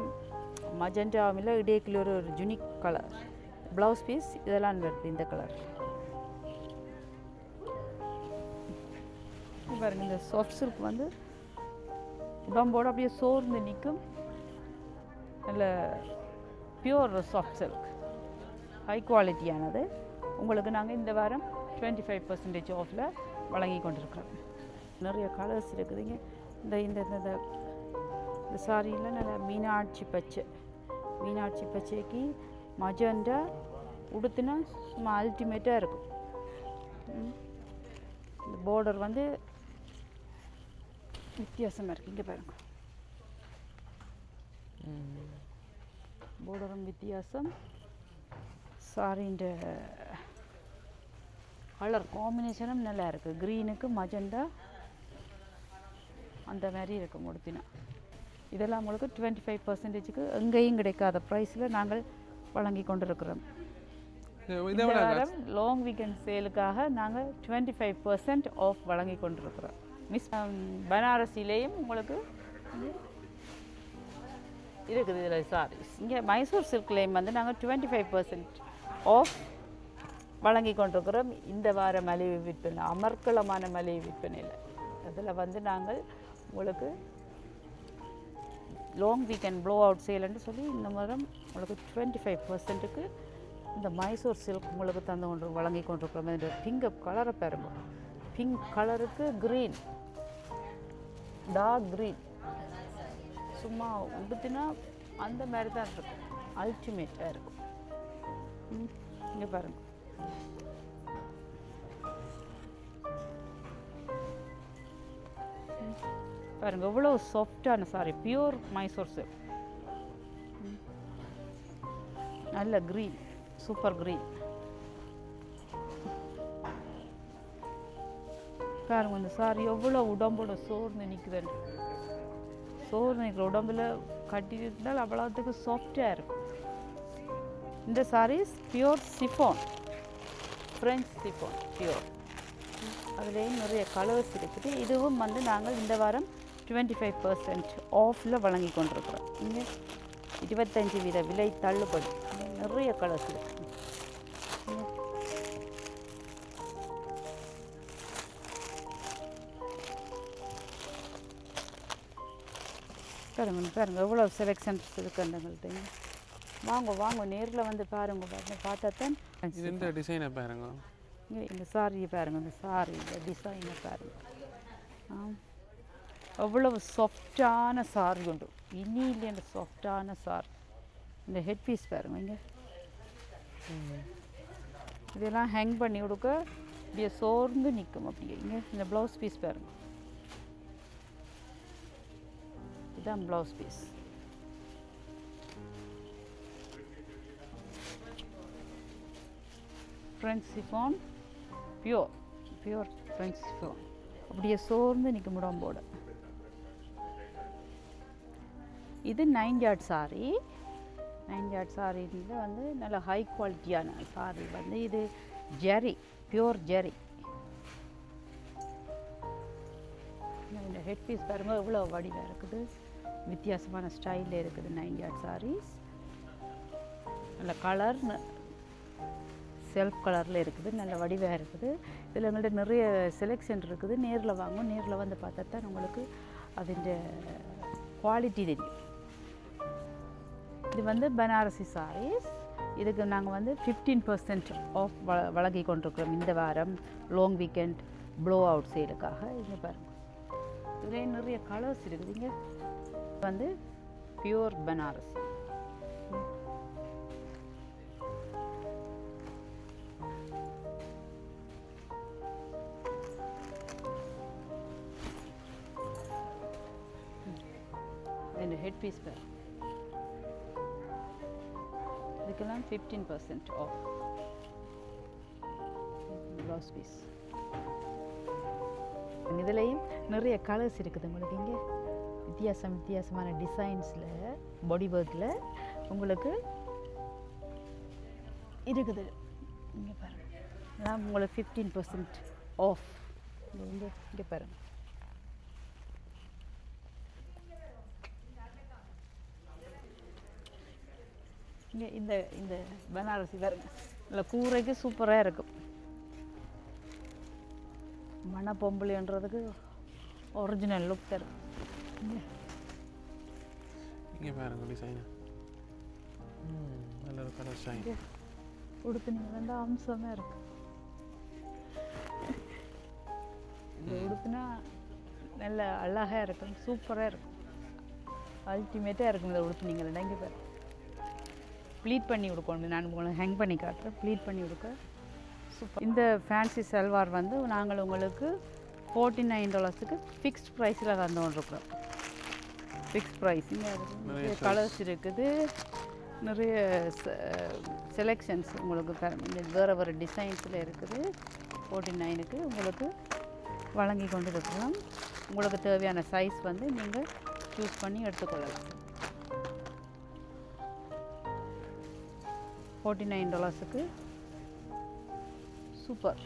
மஜெண்டாவும் இல்லை, இடையேக்குள்ள ஒரு யூனிக் கலர். ப்ளவுஸ் பீஸ் இதெல்லாம் வருது இந்த கலர். பாருங்க, இந்த சாஃப்ட் சில்க் வந்து உடம்போடு அப்படியே சோர்ந்து நிற்கும். நல்ல பியூர் சாஃப்ட் சில்க், ஹை குவாலிட்டியானது. உங்களுக்கு நாங்கள் இந்த வாரம் 25% ஆஃபில் வழங்கி கொண்டிருக்கிறோம். நிறைய கலர்ஸ் இருக்குதுங்க. இந்த சாரியில் நல்ல மீனாட்சி பச்சைக்கு மஜெண்டா உடுத்துனா சும்மா அல்டிமேட்டாக இருக்கும். இந்த பார்டர் வந்து வித்தியாசமாக இருக்குது. இங்கே பாருங்க, பார்டரும் வித்தியாசம். சாரின்ற கலர் காம்பினேஷனும் நல்லா இருக்குது. க்ரீனுக்கு மஜெண்டா அந்த மாதிரி இருக்கும் உடுத்தினா. இதெல்லாம் உங்களுக்கு 25%க்கு எங்கேயும் கிடைக்காத ப்ரைஸில் நாங்கள் வழங்கி கொண்டிருக்கிறோம். இந்த வாரம் லாங் வீக்கெண்ட் சேலுக்காக நாங்கள் 25% ஆஃப் வழங்கி கொண்டிருக்கிறோம். பனாரசிலேயும் உங்களுக்கு இருக்குது இதில் சாரீஸ். இங்கே மைசூர் சில்க்லேயும் வந்து நாங்கள் 25% ஆஃப் வழங்கி கொண்டிருக்கிறோம். இந்த வார மலிவு விற்பனை, அமர்க்களமான மலிவு விற்பனையில் அதில் வந்து நாங்கள் உங்களுக்கு லாங் வீக்கெண்ட் ப்ளோ அவுட் சேல்னு சொல்லி இந்த வாரம் உங்களுக்கு 25%க்கு இந்த மைசூர் சில்க் உங்களுக்கு வழங்கி கொண்டிருக்கிறோம். இந்த பிங்க் கலரை பாருங்க, பிங்க் கலருக்கு க்ரீன், டார்க் க்ரீன். சும்மா உடுத்தினா அந்த மாதிரி தான் இருக்கும், அல்டிமேட்டாக இருக்கும். இங்கே பாருங்க, பாருங்க எவ்வளோ சாஃப்டான சாரி, பியூர் மைசூர் சில்க். நல்ல க்ரீன், சூப்பர் க்ரீன். பாருங்க இந்த சாரி எவ்வளோ உடம்போட சோர்ந்து நிற்குதுன்னு. சோர்ந்து நிற்கிற உடம்புல கட்டியிருந்தால் அவ்வளோத்துக்கு சாஃப்டாக இருக்கும். இந்த sarees pure chiffon, French chiffon pure. அதுலேயும் நிறைய கலர்ஸ் இருக்குது. இதுவும் வந்து நாங்கள் இந்த வாரம் 25% ஆஃபில் வழங்கி கொண்டிருக்கிறோம். இங்கே 25% விலை தள்ளுபடி. நிறைய கலர்ஸ் இருக்குது. பாருங்க பாருங்க எவ்வளோ செலெக்ஷன்ஸ் இருக்குது எங்கள்கிட்ட. வாங்க வாங்க நேரில் வந்து பாருங்க, பார்த்தா தான். இந்த டிசைனை பாருங்க, இந்த சாரியை பாருங்க, இந்த சாரி இந்த டிசைனை பாருங்க. அவ்வளவு சாஃப்டான சாரி உண்டு, இனி இல்லைன்ற சாஃப்டான சாரி. இந்த ஹெட் பீஸ் பாருங்க, இங்கே இதெல்லாம் ஹேங் பண்ணி கொடுக்க அப்படியே சோர்ந்து நிற்கும் அப்படியே. இங்கே இந்த ப்ளவுஸ் பீஸ் பாருங்க, இதுதான் blouse piece. French chiffon pure French chiffon, அப்படியே சோர்ந்து நிற்க உடம்போட. இது 9 யார்ட் சாரி. 9 யார்ட் சாரியில் வந்து நல்ல ஹை குவாலிட்டியான சாரி வந்து இது ஜெரி, பியூர் ஜெரி. இந்த ஹெட் பீஸ் பாருங்கள் எவ்வளோ வடிவாக இருக்குது, வித்தியாசமான ஸ்டைலில் இருக்குது. 9 யார்ட் சாரீஸ் நல்ல கலர், செல்ஃப் கலரில் இருக்குது, நல்ல வடிவாக இருக்குது. இதில் எங்கள்கிட்ட நிறைய செலெக்ஷன் இருக்குது. நேரில் வாங்க, நேரில் வந்து பார்த்தா தான் உங்களுக்கு அதின் குவாலிட்டி தெரியும். இது வந்து பனாரசி சாரீஸ். இதுக்கு நாங்கள் வந்து 15% ஆஃப் வழங்கி கொண்டிருக்கிறோம் இந்த வாரம், லாங் வீக்கெண்ட் ப்ளோ அவுட் சேலுக்காக. இங்கே பாருங்கள், இதில் நிறைய கலர்ஸ் இருக்குது. இங்கே வந்து பியூர் பனாரசி. இந்த ஹெட் பீஸ் பாரு, இதுக்கெல்லாம் 15% ஆஃப். ப்ளவுஸ் பீஸ் இதுலேயும் நிறைய கலர்ஸ் இருக்குது உங்களுக்கு. இங்கே வித்தியாசமான டிசைன்ஸில் பாடி ஒர்க்கில் உங்களுக்கு இருக்குது. இங்கே பாருங்கள், எல்லாம் உங்களுக்கு 15% ஆஃப். இங்கே பாருங்கள், இங்கே இந்த இந்த பனாரசி பாருங்க, இல்லை கூரைக்கு சூப்பராக இருக்கும். மண பொம்பளைன்றதுக்கு ஒரிஜினல் லுக் தரும். இங்கே பாருங்க டிசைன், நல்ல ஒரு கலர் ஸ்டைல். உடுப்பு நீங்கள் வந்து அம்சமாக இருக்கு. இந்த உடுப்புனா நல்ல அழகாக இருக்கும், சூப்பராக இருக்கும், அல்டிமேட்டாக இருக்கும். இந்த உடுப்பு நீங்கள் இங்கே பாரு, ப்ளீட் பண்ணி கொடுக்கணும். நான் உங்களுக்கு ஹேங் பண்ணி காட்டுறேன், ப்ளீட் பண்ணி கொடுக்க சூப்பர். இந்த ஃபேன்சி சல்வார் வந்து நாங்கள் உங்களுக்கு $49 ஃபிக்ஸ்ட் ப்ரைஸில் தந்துകൊണ്ടിருக்கிறோம். ஃபிக்ஸ்ட் ப்ரைஸிங்க. நிறைய கலர்ஸ் இருக்குது, நிறைய செலெக்ஷன்ஸ் உங்களுக்கு வேறு வேறு டிசைன்ஸில் இருக்குது. 49க்கு உங்களுக்கு வழங்கி கொண்டு இருக்கிறோம். உங்களுக்கு தேவையான சைஸ் வந்து நீங்கள் சூஸ் பண்ணி எடுத்துக்கொள்ளலாம். $49 சூப்பர்.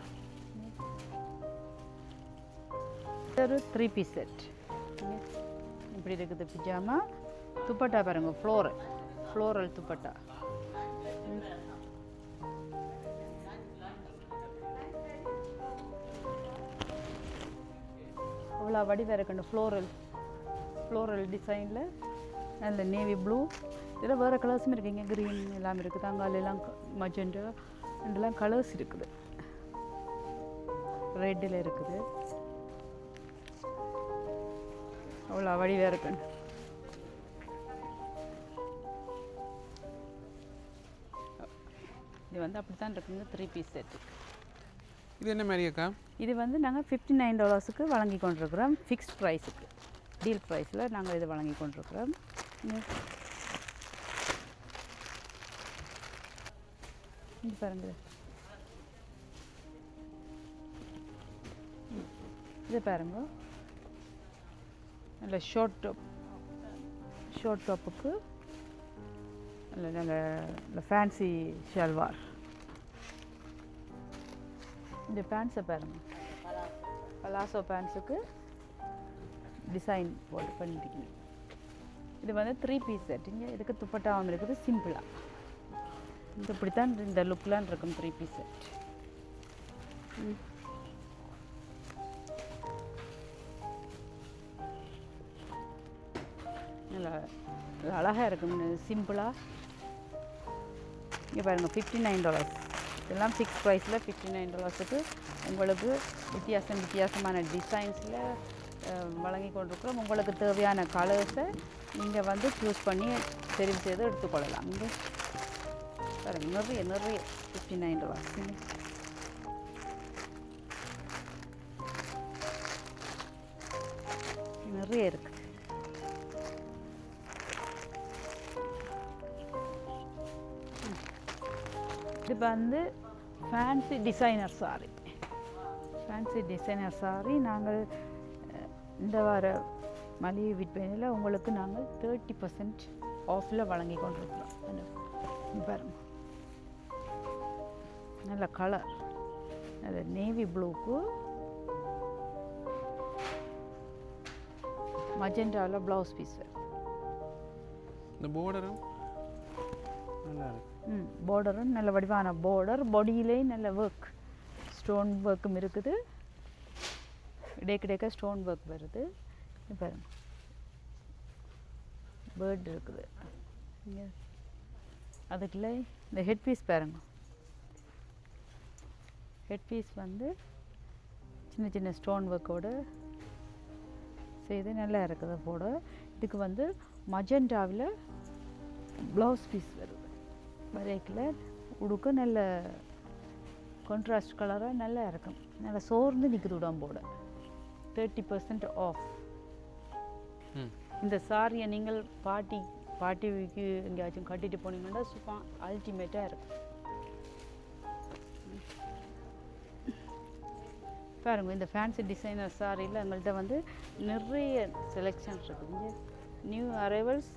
ஒரு 3 பீஸ் செட் இப்படி இருக்குது. பிஜாமா துப்பட்டா பாருங்க, ஃப்ளோரல் துப்பட்டா. அவ்வளோ வடிவாக இருக்குண்டு. ஃப்ளோரல் டிசைனில் நல்ல நேவி ப்ளூ. இதில் வேறு கலர்ஸும் இருக்குங்க, க்ரீன் எல்லாம் இருக்குது, அங்காலெல்லாம் மஜெண்டா ரெண்டுலாம் கலர்ஸ் இருக்குது. ரெட்டில் இருக்குது. அவ்வளோ வடிவாக இருக்குன்னு. இது வந்து அப்படி தான் இருக்குங்க 3 பீஸ் செட்டு. இது என்ன மாதிரி அக்கா? இது வந்து நாங்கள் $59க்கு வழங்கி கொண்டிருக்கிறோம். ஃபிக்ஸ்ட் ப்ரைஸுக்கு, டீல் ப்ரைஸில் நாங்கள் இது வழங்கி கொண்டிருக்கிறோம். இது பாருங்க, இது பாருங்க, நல்ல ஷார்ட் டாப்புக்கு நல்ல ஃபேன்சி ஷல்வார். இந்த பேண்ட்ஸை பாருங்க, பலாசோ பேண்ட்ஸுக்கு டிசைன் போட்டு பண்ணியிருக்கீங்க. இது வந்து 3 பீஸ் செட்டுங்க. இதுக்கு துப்பட்டாவும் இருக்குது சிம்பிளாக. இது இப்படி தான் இந்த லுக்லாம் இருக்கும் 3 பீஸ் செட். நல்லா அழகாக இருக்கும் சிம்பிளாக. இங்கே பாருங்கள், $59. இதெல்லாம் ஃபிக்ஸ் ப்ரைஸில் $59க்கு உங்களுக்கு வித்தியாசமான டிசைன்ஸில் வழங்கி கொண்டிருக்கிறோம். உங்களுக்கு தேவையான கலர்ஸை நீங்கள் வந்து சூஸ் பண்ணி தெரிவு செய்து எடுத்துக்கொள்ளலாம். இங்கே பாருங்கள், நிறைய $59. நிறைய இருக்குது. இது வந்து ஃபேன்சி டிசைனர் சாரி. நாங்கள் இந்த வார மளிகை விற்பனையில் உங்களுக்கு நாங்கள் 30% ஆஃபில் வழங்கி கொண்டிருக்கிறோம். பாருங்க, நல்ல கலர், நல்ல நேவி ப்ளூக்கு மஜெண்டாவில் ப்ளவுஸ் பீஸ் வருது. இந்த பார்டரும் நல்லா இருக்கு. பார்டரும் நல்ல வடிவான பார்டர், பாடியிலே நல்ல ஒர்க், ஸ்டோன் ஒர்க்கும் இருக்குது. இடைக்கிடைக்க ஸ்டோன் ஒர்க் வருது. பாருங்க, பேர்ட் இருக்குது இங்கே. அதுக்குள்ளே இந்த ஹெட் பீஸ் பாருங்க. ஹெட் பீஸ் வந்து சின்ன ஸ்டோன் ஒர்க்கோடு செய்து நல்லா இருக்குது போட. இதுக்கு வந்து மஜெண்டாவில் ப்ளவுஸ் பீஸ் வருது. வரைக்கில் உடுக்க நல்ல கான்ட்ராஸ்ட் கலராக நல்லா இருக்கும். நல்லா சோர்ந்து நிற்குது உடம்போட. 30% ஆஃப். இந்த சாரியை நீங்கள் பார்ட்டிக்கு எங்கேயாச்சும் கட்டிட்டு போனீங்கன்னா சூப்பர் அல்டிமேட்டாக இருக்கும். பாருங்க, இந்த ஃபேன்சி டிசைனர் சாரியில் எங்கள்கிட்ட வந்து நிறைய செலெக்ஷன் இருக்குது. நியூ அரைவல்ஸ்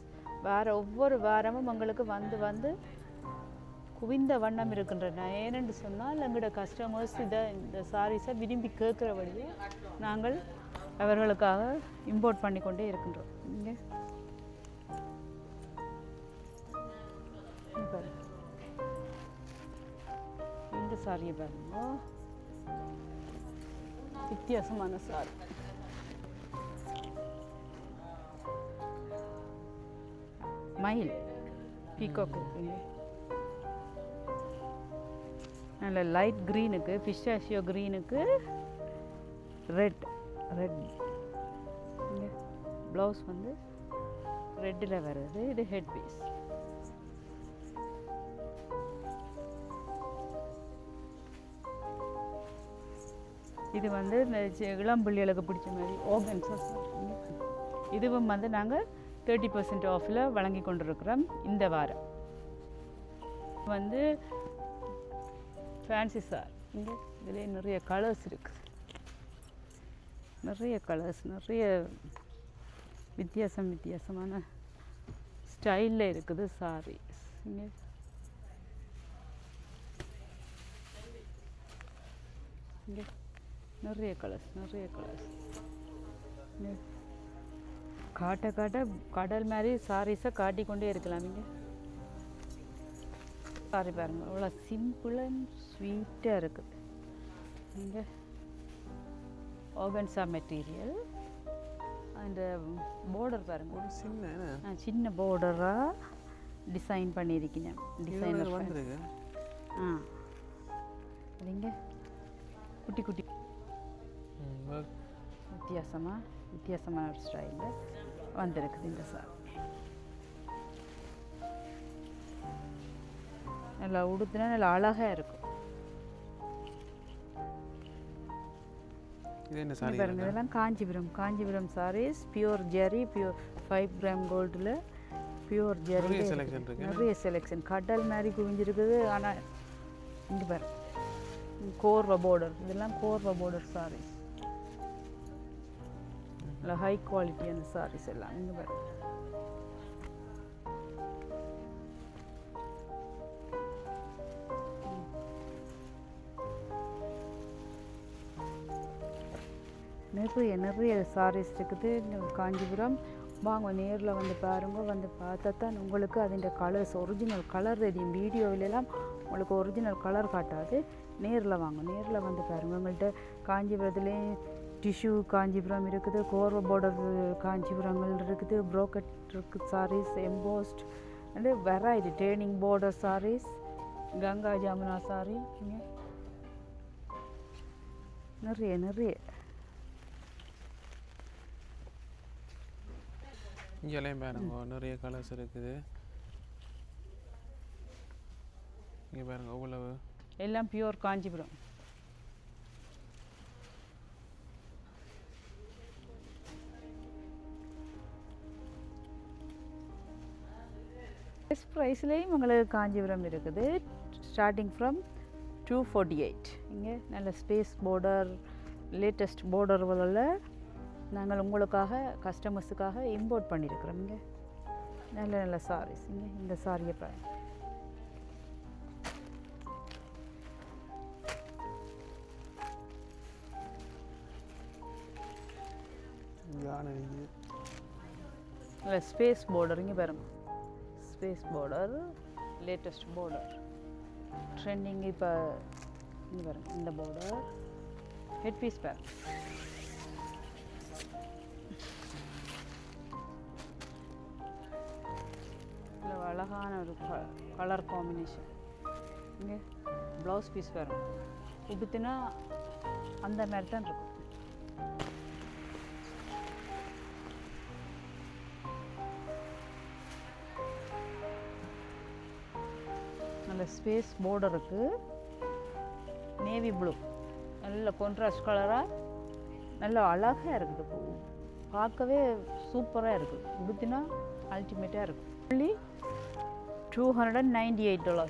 ஒவ்வொரு வாரமும் உங்களுக்கு வந்து குவிந்த வண்ணம் இருக்கின்றன. ஏனென்று சொன்னால் எங்களோட கஸ்டமர்ஸ் இந்த சாரீஸை விரும்பி கேட்குறபடியே நாங்கள் அவர்களுக்காக இம்போர்ட் பண்ணி கொண்டே இருக்கின்றோம். இங்கே இந்த சாரியை பாருங்க, வித்தியாசமான சாரி. மயில் பீகாக் இருக்குங்க. நல்ல லைட் க்ரீனுக்கு, பிஸ்டாஷியோ க்ரீனுக்கு ரெட் இங்கே ப்ளவுஸ் வந்து ரெட்டில் வருது. இது ஹெட் பீஸ். இது வந்து இந்த இளம்பிள்ளைகளுக்கு பிடிச்ச மாதிரி ஆர்கன்ஸா. இதுவும் வந்து நாங்கள் 30% ஆஃபில் வழங்கி கொண்டிருக்கிறோம் இந்த வாரம். வந்து ஃபேன்சி சார். இங்கே இதில் நிறைய கலர்ஸ் இருக்குது. நிறைய வித்தியாசமான ஸ்டைலில் இருக்குது சாரீஸ். இங்கே நிறைய கலர்ஸ். காட்ட கடல் மாதிரி சாரீஸை காட்டிக்கொண்டே இருக்கலாம். இங்கே சாரி பாருங்க, அவ்வளோ சிம்பிள் அண்ட் ஸ்வீட்டாக இருக்குது. இங்கே ஆர்கன்ஸா மெட்டீரியல். அந்த பார்டர் பாருங்க, ஒரு சின்ன பார்டராக டிசைன் பண்ணியிருக்கேன். டிசைனர் வந்துருக்கு. இங்கே குட்டி ஒர்க். வித்தியாசமான ஒரு ஸ்டைலில் வந்திருக்குது இந்த சாரி. நல்லா உடுத்துனா நல்லா அழகாக இருக்கும். இது என்ன சாரி? பாருங்க, இதெல்லாம் காஞ்சிபுரம் சாரீஸ், பியூர் ஜெரி, பியூர் 5 கிராம் கோல்டில் பியூர் ஜெரி. நிறைய செலெக்ஷன் இருக்கு. நிறைய செலெக்ஷன் கடல் மாதிரி குவிஞ்சிருக்குது. ஆனால் இங்கே பாரு, கோர்வ பார்டர், இதெல்லாம் கோர்வ பார்டர் சாரீஸ். நல்லா ஹை குவாலிட்டியான சாரீஸ் எல்லாம் இங்கே பாரு. நிறைய சாரீஸ் இருக்குது காஞ்சிபுரம். வாங்க நேரில் வந்து பாருங்க. வந்து பார்த்தா தான் உங்களுக்கு அதிൻ്റെ கலர்ஸ் ஒரிஜினல் கலர் தெரியும். வீடியோவிலலாம் உங்களுக்கு ஒரிஜினல் கலர் காட்டாது. நேரில் வாங்க, நேரில் வந்து பாருங்கள். உங்கள்கிட்ட காஞ்சிபுரத்துலேயும் டிஷ்யூ காஞ்சிபுரம் இருக்குது, கோர்வ பார்டர் காஞ்சிபுரங்கள் இருக்குது, ப்ரோக்கட் இருக்குது, sarees embossed and variety turning border sarees, Ganga Jamuna saree, இங்கே நிறைய இங்கேயும் பாருங்க நிறைய கலர்ஸ் இருக்குது. இங்கே பாருங்க அவ்வளவு எல்லாம் பியூர் காஞ்சிபுரம். பெஸ்ட் ப்ரைஸ்லேயும் உங்களுக்கு காஞ்சிபுரம் இருக்குது. Starting from 248. இங்கே நல்ல ஸ்பேஸ் பார்டர், லேட்டஸ்ட் பார்டர்களில் நாங்கள் உங்களுக்காக கஸ்டமர்ஸுக்காக இம்போர்ட் பண்ணியிருக்கிறோம். இங்கே நல்ல சாரீஸ். இங்கே இந்த சாரியை பாருங்க. நல்ல ஸ்பேஸ் பார்டர். இங்கே பாருங்க, space border, latest border, trending. இப்போ இங்கே பாருங்க, இந்த பார்டர் ஹெட் பீஸ் பாருங்க. அழகான ஒரு கலர் காம்பினேஷன். இங்கே ப்ளவுஸ் பீஸ் வரும். உடுத்தினா அந்த மாதிரி தான் இருக்கும். நல்ல ஸ்பேஸ் பார்டருக்கு நேவி ப்ளூ, நல்ல கான்ட்ராஸ்ட் கலராக நல்ல அழகாக இருக்குது. பார்க்கவே சூப்பராக இருக்குது. உடுத்தினா அல்டிமேட்டாக இருக்கும். only $298.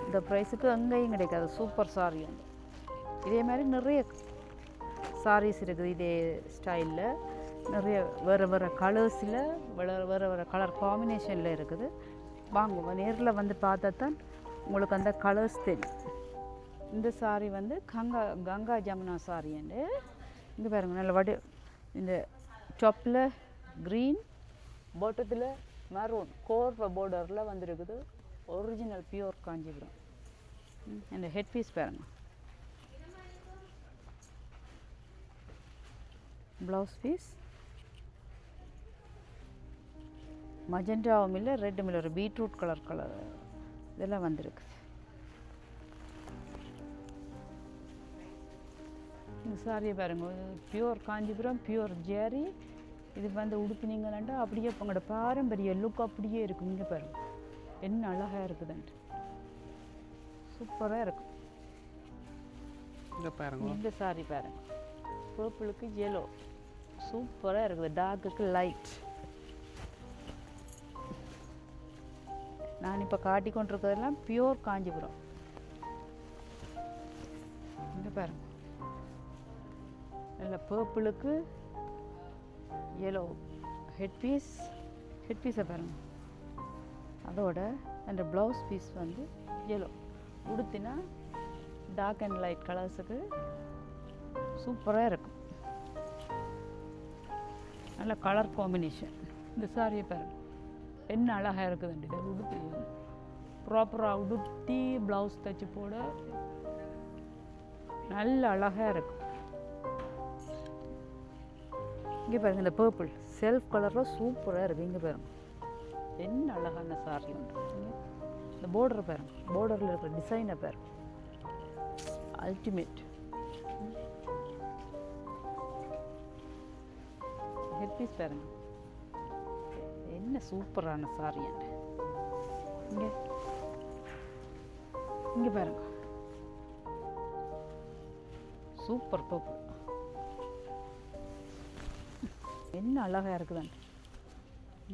இந்த ப்ரைஸுக்கு எங்கேயும் கிடைக்காது. Super sorry. இதே மாதிரி நிறைய சாரீஸ் இருக்குது. இதே ஸ்டைலில் நிறைய வேறு கலர்ஸில் வேறு கலர் காம்பினேஷனில் இருக்குது. வாங்க, நேரில் வந்து பார்த்தா தான் உங்களுக்கு அந்த கலர்ஸ் தெரியும். இந்த சாரி வந்து கங்கா ஜமுனா சாரி. இங்கே பாருங்கள், நல்ல இந்த டாப்பில் க்ரீன், பாட்டத்தில் மெரூன், கோர்வ பார்டரில் வந்துருக்குது. Original pure Kanchipuram. இந்த ஹெட் பீஸ் பாருங்கள். ப்ளவுஸ் பீஸ் மஜெண்டாவும் இல்லை, ரெட்டும் இல்லை, ஒரு பீட்ரூட் கலர் இதெல்லாம் வந்துருக்கு. இந்த சாரியை பாருங்கள், பியூர் காஞ்சிபுரம், பியூர் ஜேரி. இது வந்து உடுப்பினீங்கன்னா அப்படியே உங்களோட பாரம்பரிய லுக் அப்படியே இருக்கும். இங்கே பாருங்கள் என்ன அழகாக இருக்குதுன்ட்டு, சூப்பராக இருக்கும். இந்த சாரி பாருங்கள், பர்பிளுக்கு yellow சூப்பராக இருக்குது. டார்க்குக்கு லைட். நான் இப்போ காட்டி கொண்டிருக்கிறதெல்லாம் பியூர் காஞ்சிபுரம். இங்கே பாருங்கள், நல்ல பர்பிளுக்கு yellow ஹெட் பீஸை பாருங்கள். அதோட அந்த ப்ளவுஸ் பீஸ் வந்து yellow. உடுத்தினா டார்க் அண்ட் லைட் கலர்ஸுக்கு சூப்பராக இருக்கும். நல்ல கலர் காம்பினேஷன். இந்த சாரியை பாருங்கள் என்ன அழகாக இருக்குதுண்டு. இதை உடுத்தி ப்ராப்பராக உடுத்தி ப்ளவுஸ் தைச்சி போட நல்ல அழகாக இருக்கும். இங்கே பாருங்கள், இந்த பர்பிள் செல்ஃப் கலரில் சூப்பராக இருக்குது. இங்கே பாருங்கள் என்ன அழகான சாரி உண்டு. இந்த பார்டரை பாருங்கள், பார்டரில் இருக்கிற டிசைனை பாருங்கள், அல்டிமேட். பீஸ் பாருங்க, என்ன சூப்பரான சாரி. இங்கே இங்கே பாருங்க, சூப்பர் பர்பிள், என்ன அழகாக இருக்குதான்னு.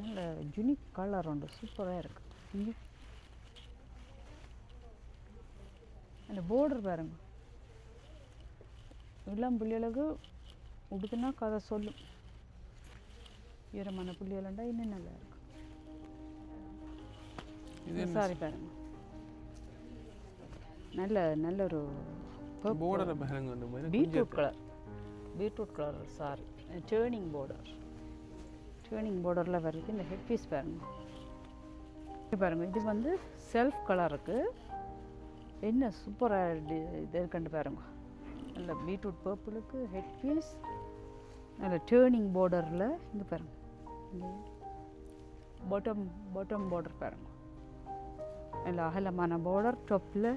நல்ல யூனிக் கலர் உண்டு, சூப்பராக இருக்குது. இங்கே அந்த பார்டர் பாருங்க, இளம் பிள்ளைகளுக்கு உடுத்துனா கதை சொல்லும். ஈரமான புள்ளியலண்டா இன்னும் நல்லா இருக்கும். சாரி பாருங்க, நல்ல ஒரு பீட்ரூட் கலர் சாரி, டேர்னிங் பார்டரில் வருது. இந்த ஹெட் பீஸ் பாருங்க, பாருங்க இது வந்து செல்ஃப் கலருக்கு என்ன சூப்பராக இது இருக்குன்னு பாருங்க. நல்ல பீட்ரூட் பர்பிளுக்கு ஹெட் பீஸ், நல்ல டேர்னிங் பார்டரில். இங்கே பாருங்க, இங்கே பாட்டம் பார்டர் பாருங்க, நல்ல அகலமான பார்டர், டாப்பில்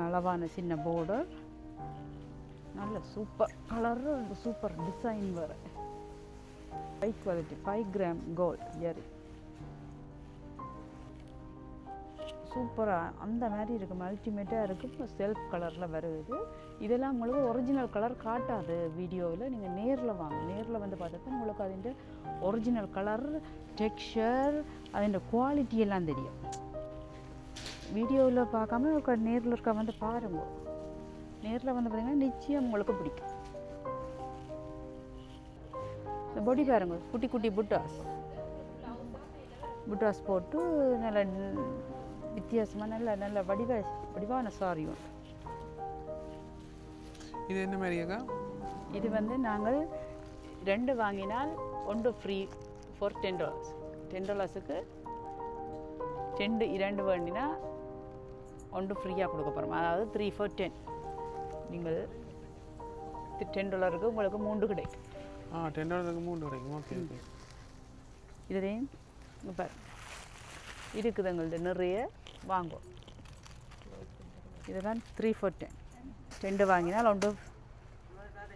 அளவான சின்ன பார்டர், நல்ல சூப்பர் கலரு, சூப்பர் டிசைன் வேறு. High quality 5 gram gold earring, சூப்பராக அந்த மாதிரி இருக்குது, அல்டிமேட்டாக இருக்குது. செல்ஃப் கலரில் வருது. இதெல்லாம் உங்களுக்கு ஒரிஜினல் கலர் காட்டாது வீடியோவில். நீங்கள் நேரில் வாங்க, நேரில் வந்து பார்த்தா உங்களுக்கு அதிൻ്റെ ஒரிஜினல் கலர், டெக்ஸ்சர், அதிൻ്റെ குவாலிட்டி எல்லாம் தெரியும். வீடியோவில் பார்க்காம நேரில் இருக்க வந்து பாருங்க. நேரில் வந்து பார்த்தீங்கன்னா நிச்சயம் உங்களுக்கு பிடிக்கும். இந்த பொடி பாருங்க, குட்டி குட்டி புட்டாஸ் போட்டு நல்ல வித்தியாசமாக நல்ல வடிவான சாரி உண்டு. இது என்ன மாதிரியாக்கா? இது வந்து நாங்கள் 2 வாங்கினால் 1 ஃப்ரீ ஃபார் $10. $10க்கு 2 வேண்டினா 1 ஃப்ரீயாக கொடுக்க போகிறோம். அதாவது 3 for 10. நீங்கள் $10க்கு உங்களுக்கு 3 கிடைக்கும். $10க்கு 3 கிடைக்கும். Okay okay. இதுலேயும் பாரு இருக்குது, எங்கள்கிட்ட நிறைய வாங்கும். இதெல்லாம் 3 for 10. 2 வாங்கினால் 1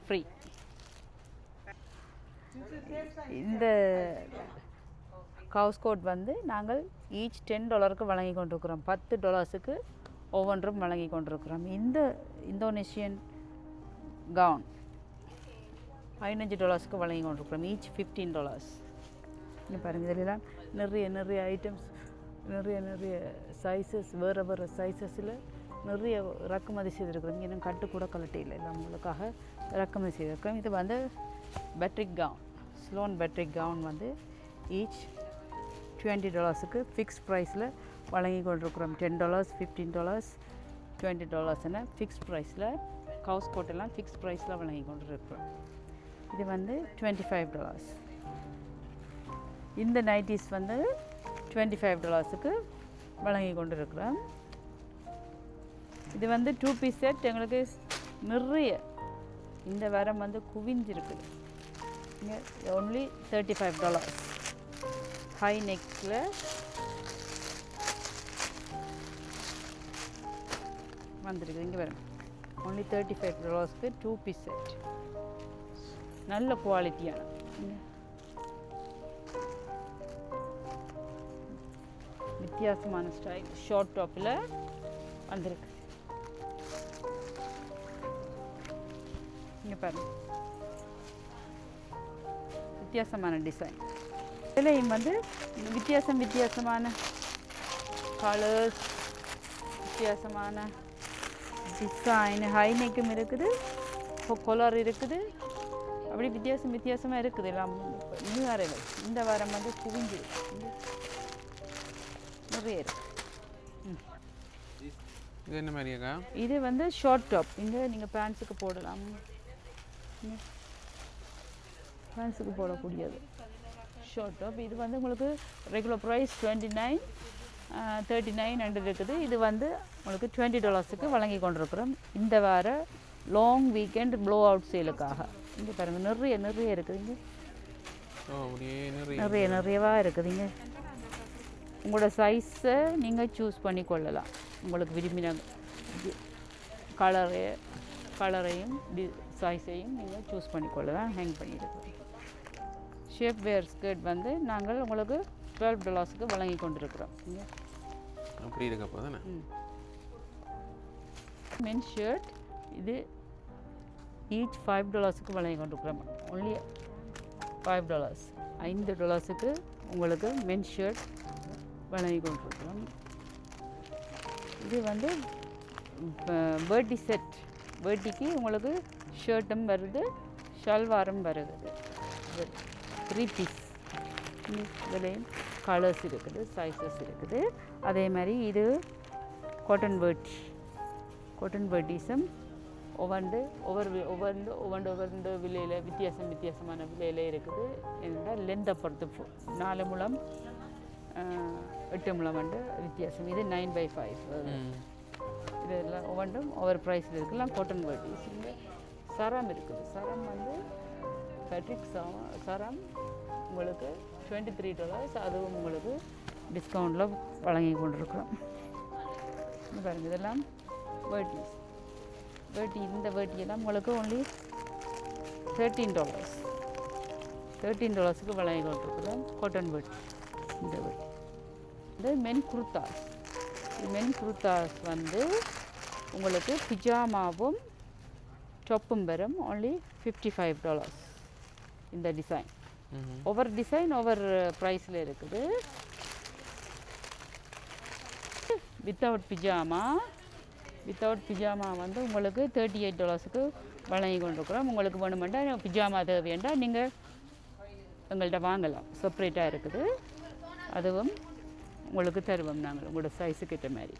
ஃப்ரீ. இந்த கவுஸ் கோட் வந்து நாங்கள் ஈச் $10க்கு வழங்கி கொண்டிருக்கிறோம். $10க்கு ஒவ்வொன்றும் வழங்கி கொண்டிருக்கிறோம். இந்த இந்தோனேஷியன் கவுன் $15க்கு வழங்கி கொண்டிருக்கிறோம். ஈச் $15. இங்கே பாருங்கள், இதிலெல்லாம் நிறைய ஐட்டம்ஸ், நிறைய சைஸஸ், வேறு சைஸஸில் நிறைய இறக்குமதி செய்திருக்கிறோம். இன்னும் கட்டு கூட கலட்டியில் எல்லாம் உங்களுக்காக இறக்குமதி செய்திருக்கிறோம். இது வந்து Patrick gown, Ceylon Patrick gown வந்து ஈச் $20க்கு ஃபிக்ஸ்ட் ப்ரைஸில் வழங்கி கொண்டிருக்கிறோம். $10, $15, $20 ஃபிக்ஸ்ட் ப்ரைஸில். கவுஸ் கோட்டெல்லாம் ஃபிக்ஸ்ட் ப்ரைஸில் வழங்கி கொண்டிருக்கிறோம். இது வந்து $25. இந்த நைட்டிஸ் வந்து $25க்கு வழங்கி கொண்டிருக்கிறோம். இது வந்து 2 பீஸ் செட். எங்களுக்கு நிறைய இந்த வாரம் வந்து குவிஞ்சிருக்குது. இங்கே ஒன்லி $35. ஹை நெக்கில் வந்துருக்கு. இங்கே வரும் ஒன்லி $35க்கு 2 பீஸ் செட். நல்ல குவாலிட்டியான வித்தியாசமான ஸ்டைல் ஷார்ட் டாப்பில் வந்திருக்கு. இங்கே பாருங்க, வித்தியாசமான டிசைன். இதுலேயும் வந்து வித்தியாசமான கலர்ஸ், வித்தியாசமான டிசைன், ஹை நெக்கும் இருக்குது, கொலர் இருக்குது, அப்படி வித்தியாசமாக இருக்குது. எல்லாம் நியூ அரைவல். இந்த வாரம் வந்து குவிஞ்சிருக்கு, நிறைய இருக்கு. இது என்ன மாதிரியாக்கா? இது வந்து ஷார்ட் டாப். இங்கே நீங்கள் பேண்ட்ஸுக்கு போடலாம், பேண்ட்ஸுக்கு போடக்கூடியது ஷார்ட் டாப். இது வந்து உங்களுக்கு ரெகுலர் ப்ரைஸ் $29, $39 இருக்குது. இது வந்து உங்களுக்கு $20க்கு வழங்கி கொண்டிருக்கிறோம். இந்த வார லாங் வீக்கெண்ட் ப்ளோ அவுட் சேலுக்காக. இங்கே பாருங்கள், நிறைய இருக்குது. இங்கே நிறையவா இருக்குதுங்க. உங்களோட சைஸை நீங்கள் சூஸ் பண்ணி கொள்ளலாம். உங்களுக்கு விரும்பின கலரையும் சைஸையும் நீங்கள் சூஸ் பண்ணி கொள்ளலாம். ஹேங் பண்ணியிருக்கோம். ஷேப் வேர் ஸ்கர்ட் வந்து நாங்கள் உங்களுக்கு $12 வழங்கி கொண்டிருக்கிறோம். அப்படி இருக்க போதானே. மென் ஷர்ட் இது ஈச் $5 வழங்கி கொண்டிருக்கிறோம். ஒன்லி $5 $5 உங்களுக்கு மென் ஷர்ட் வழங்கி கொண்டிருக்கிறோம். இது வந்து வேட்டி செட், வேட்டிக்கு உங்களுக்கு ஷர்ட்டும் வருது, ஷல்வாரும் வருது. 3 பீஸ். இதுலேயும் கலர்ஸ் இருக்குது, சைஸஸ் இருக்குது. அதே மாதிரி இது காட்டன் வேட்டி, காட்டன் வேட்டிஸும் ஒவ்வொரு விலையில் வித்தியாசமான விலையில் இருக்குது. என்னென்னா லென்த்தை பொறுத்து 4 முழம் 8 முழம் வந்து வித்தியாசம். இது 9/5. இதெல்லாம் ஒவ்வொன்றும் ஒவ்வொரு ப்ரைஸில் இருக்குலாம். காட்டன் வேட்டிஸ். இங்கே சரம் இருக்குது. சரம் வந்து ஃபேட்ரிக் சரம் உங்களுக்கு $23. அதுவும் உங்களுக்கு டிஸ்கவுண்டில் வழங்கி கொண்டிருக்கிறோம். பாருங்கள், இதெல்லாம் வேட்டிஸ். இந்த வேட்டியெல்லாம் உங்களுக்கு ஒன்லி $13 வழங்கி கொண்டிருக்கிறோம். காட்டன் வேட்டி. இந்த வேட்டி இது மென் குர்தாஸ் வந்து உங்களுக்கு பிஜாமாவும் டாப்பும் வரும். ஒன்லி $55. இந்த டிசைன் ஒவ்வொரு டிசைன் ஒவ்வொரு ப்ரைஸில் இருக்குது. வித்தவுட் பிஜாமா வந்து உங்களுக்கு $38 வழங்கி கொண்டிருக்கிறோம். உங்களுக்கு வேணுமெண்டா பிஜாமா தேவையண்டா நீங்கள் எங்கள்கிட்ட வாங்கலாம். செப்பரேட்டாக இருக்குது. அதுவும் உங்களுக்கு தருவோம் நாங்கள் உங்களோட சைஸுக்கு ஏற்ற மாதிரி.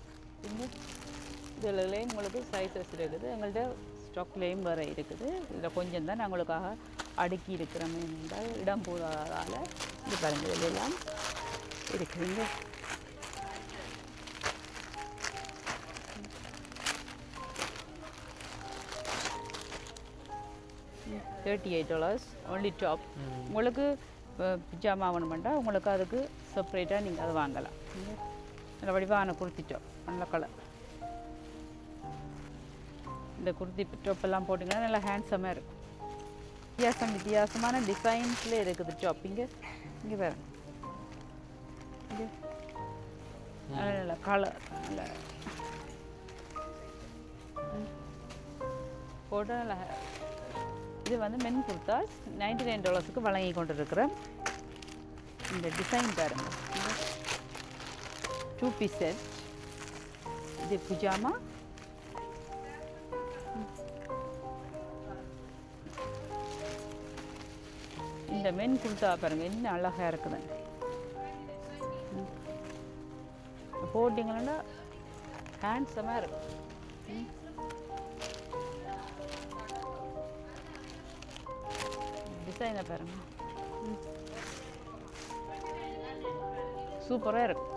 இதில் உங்களுக்கு சைஸஸ் இருக்குது. எங்கள்கிட்ட ஸ்டாக்லேயும் வர இருக்குது. இதில் கொஞ்சம் தான் நாங்களுக்காக அடுக்கி இருக்கிறோம் என்றால் இடம் போதாதால் இது பாருங்கள் இதெல்லாம் இருக்குதுங்க. $38 ஒன்லி டாப். உங்களுக்கு பிஜாமா வேணுமெண்டா உங்களுக்கு அதுக்கு செப்பரேட்டாக நீங்கள் அதை வாங்கலாம். நல்ல வடிவான குர்த்தி டாப், நல்ல கலர். இந்த குர்த்தி டாப்பெல்லாம் போட்டிங்கன்னா நல்லா ஹேண்ட்ஸமாக இருக்கும். வித்தியாசமான டிசைன்ஸில் இருக்குது டாப். இங்கே பாருங்க, இங்கே நல்ல கலர், நல்ல போட்டால் நல்லா. இது வந்து மென் குர்தாஸ் $99 வழங்கி கொண்டிருக்கிறோம். இந்த டிசைன் பாருங்க, 2 பீஸ் செட். இது பிஜாமா. இந்த மென் குர்தா பாருங்க என்ன அழகாக இருக்குது. போட்டிங்கன்னா ஹேண்ட்ஸமாக இருக்கும். டிசைனை பாருங்க, சூப்பராக இருக்கும்.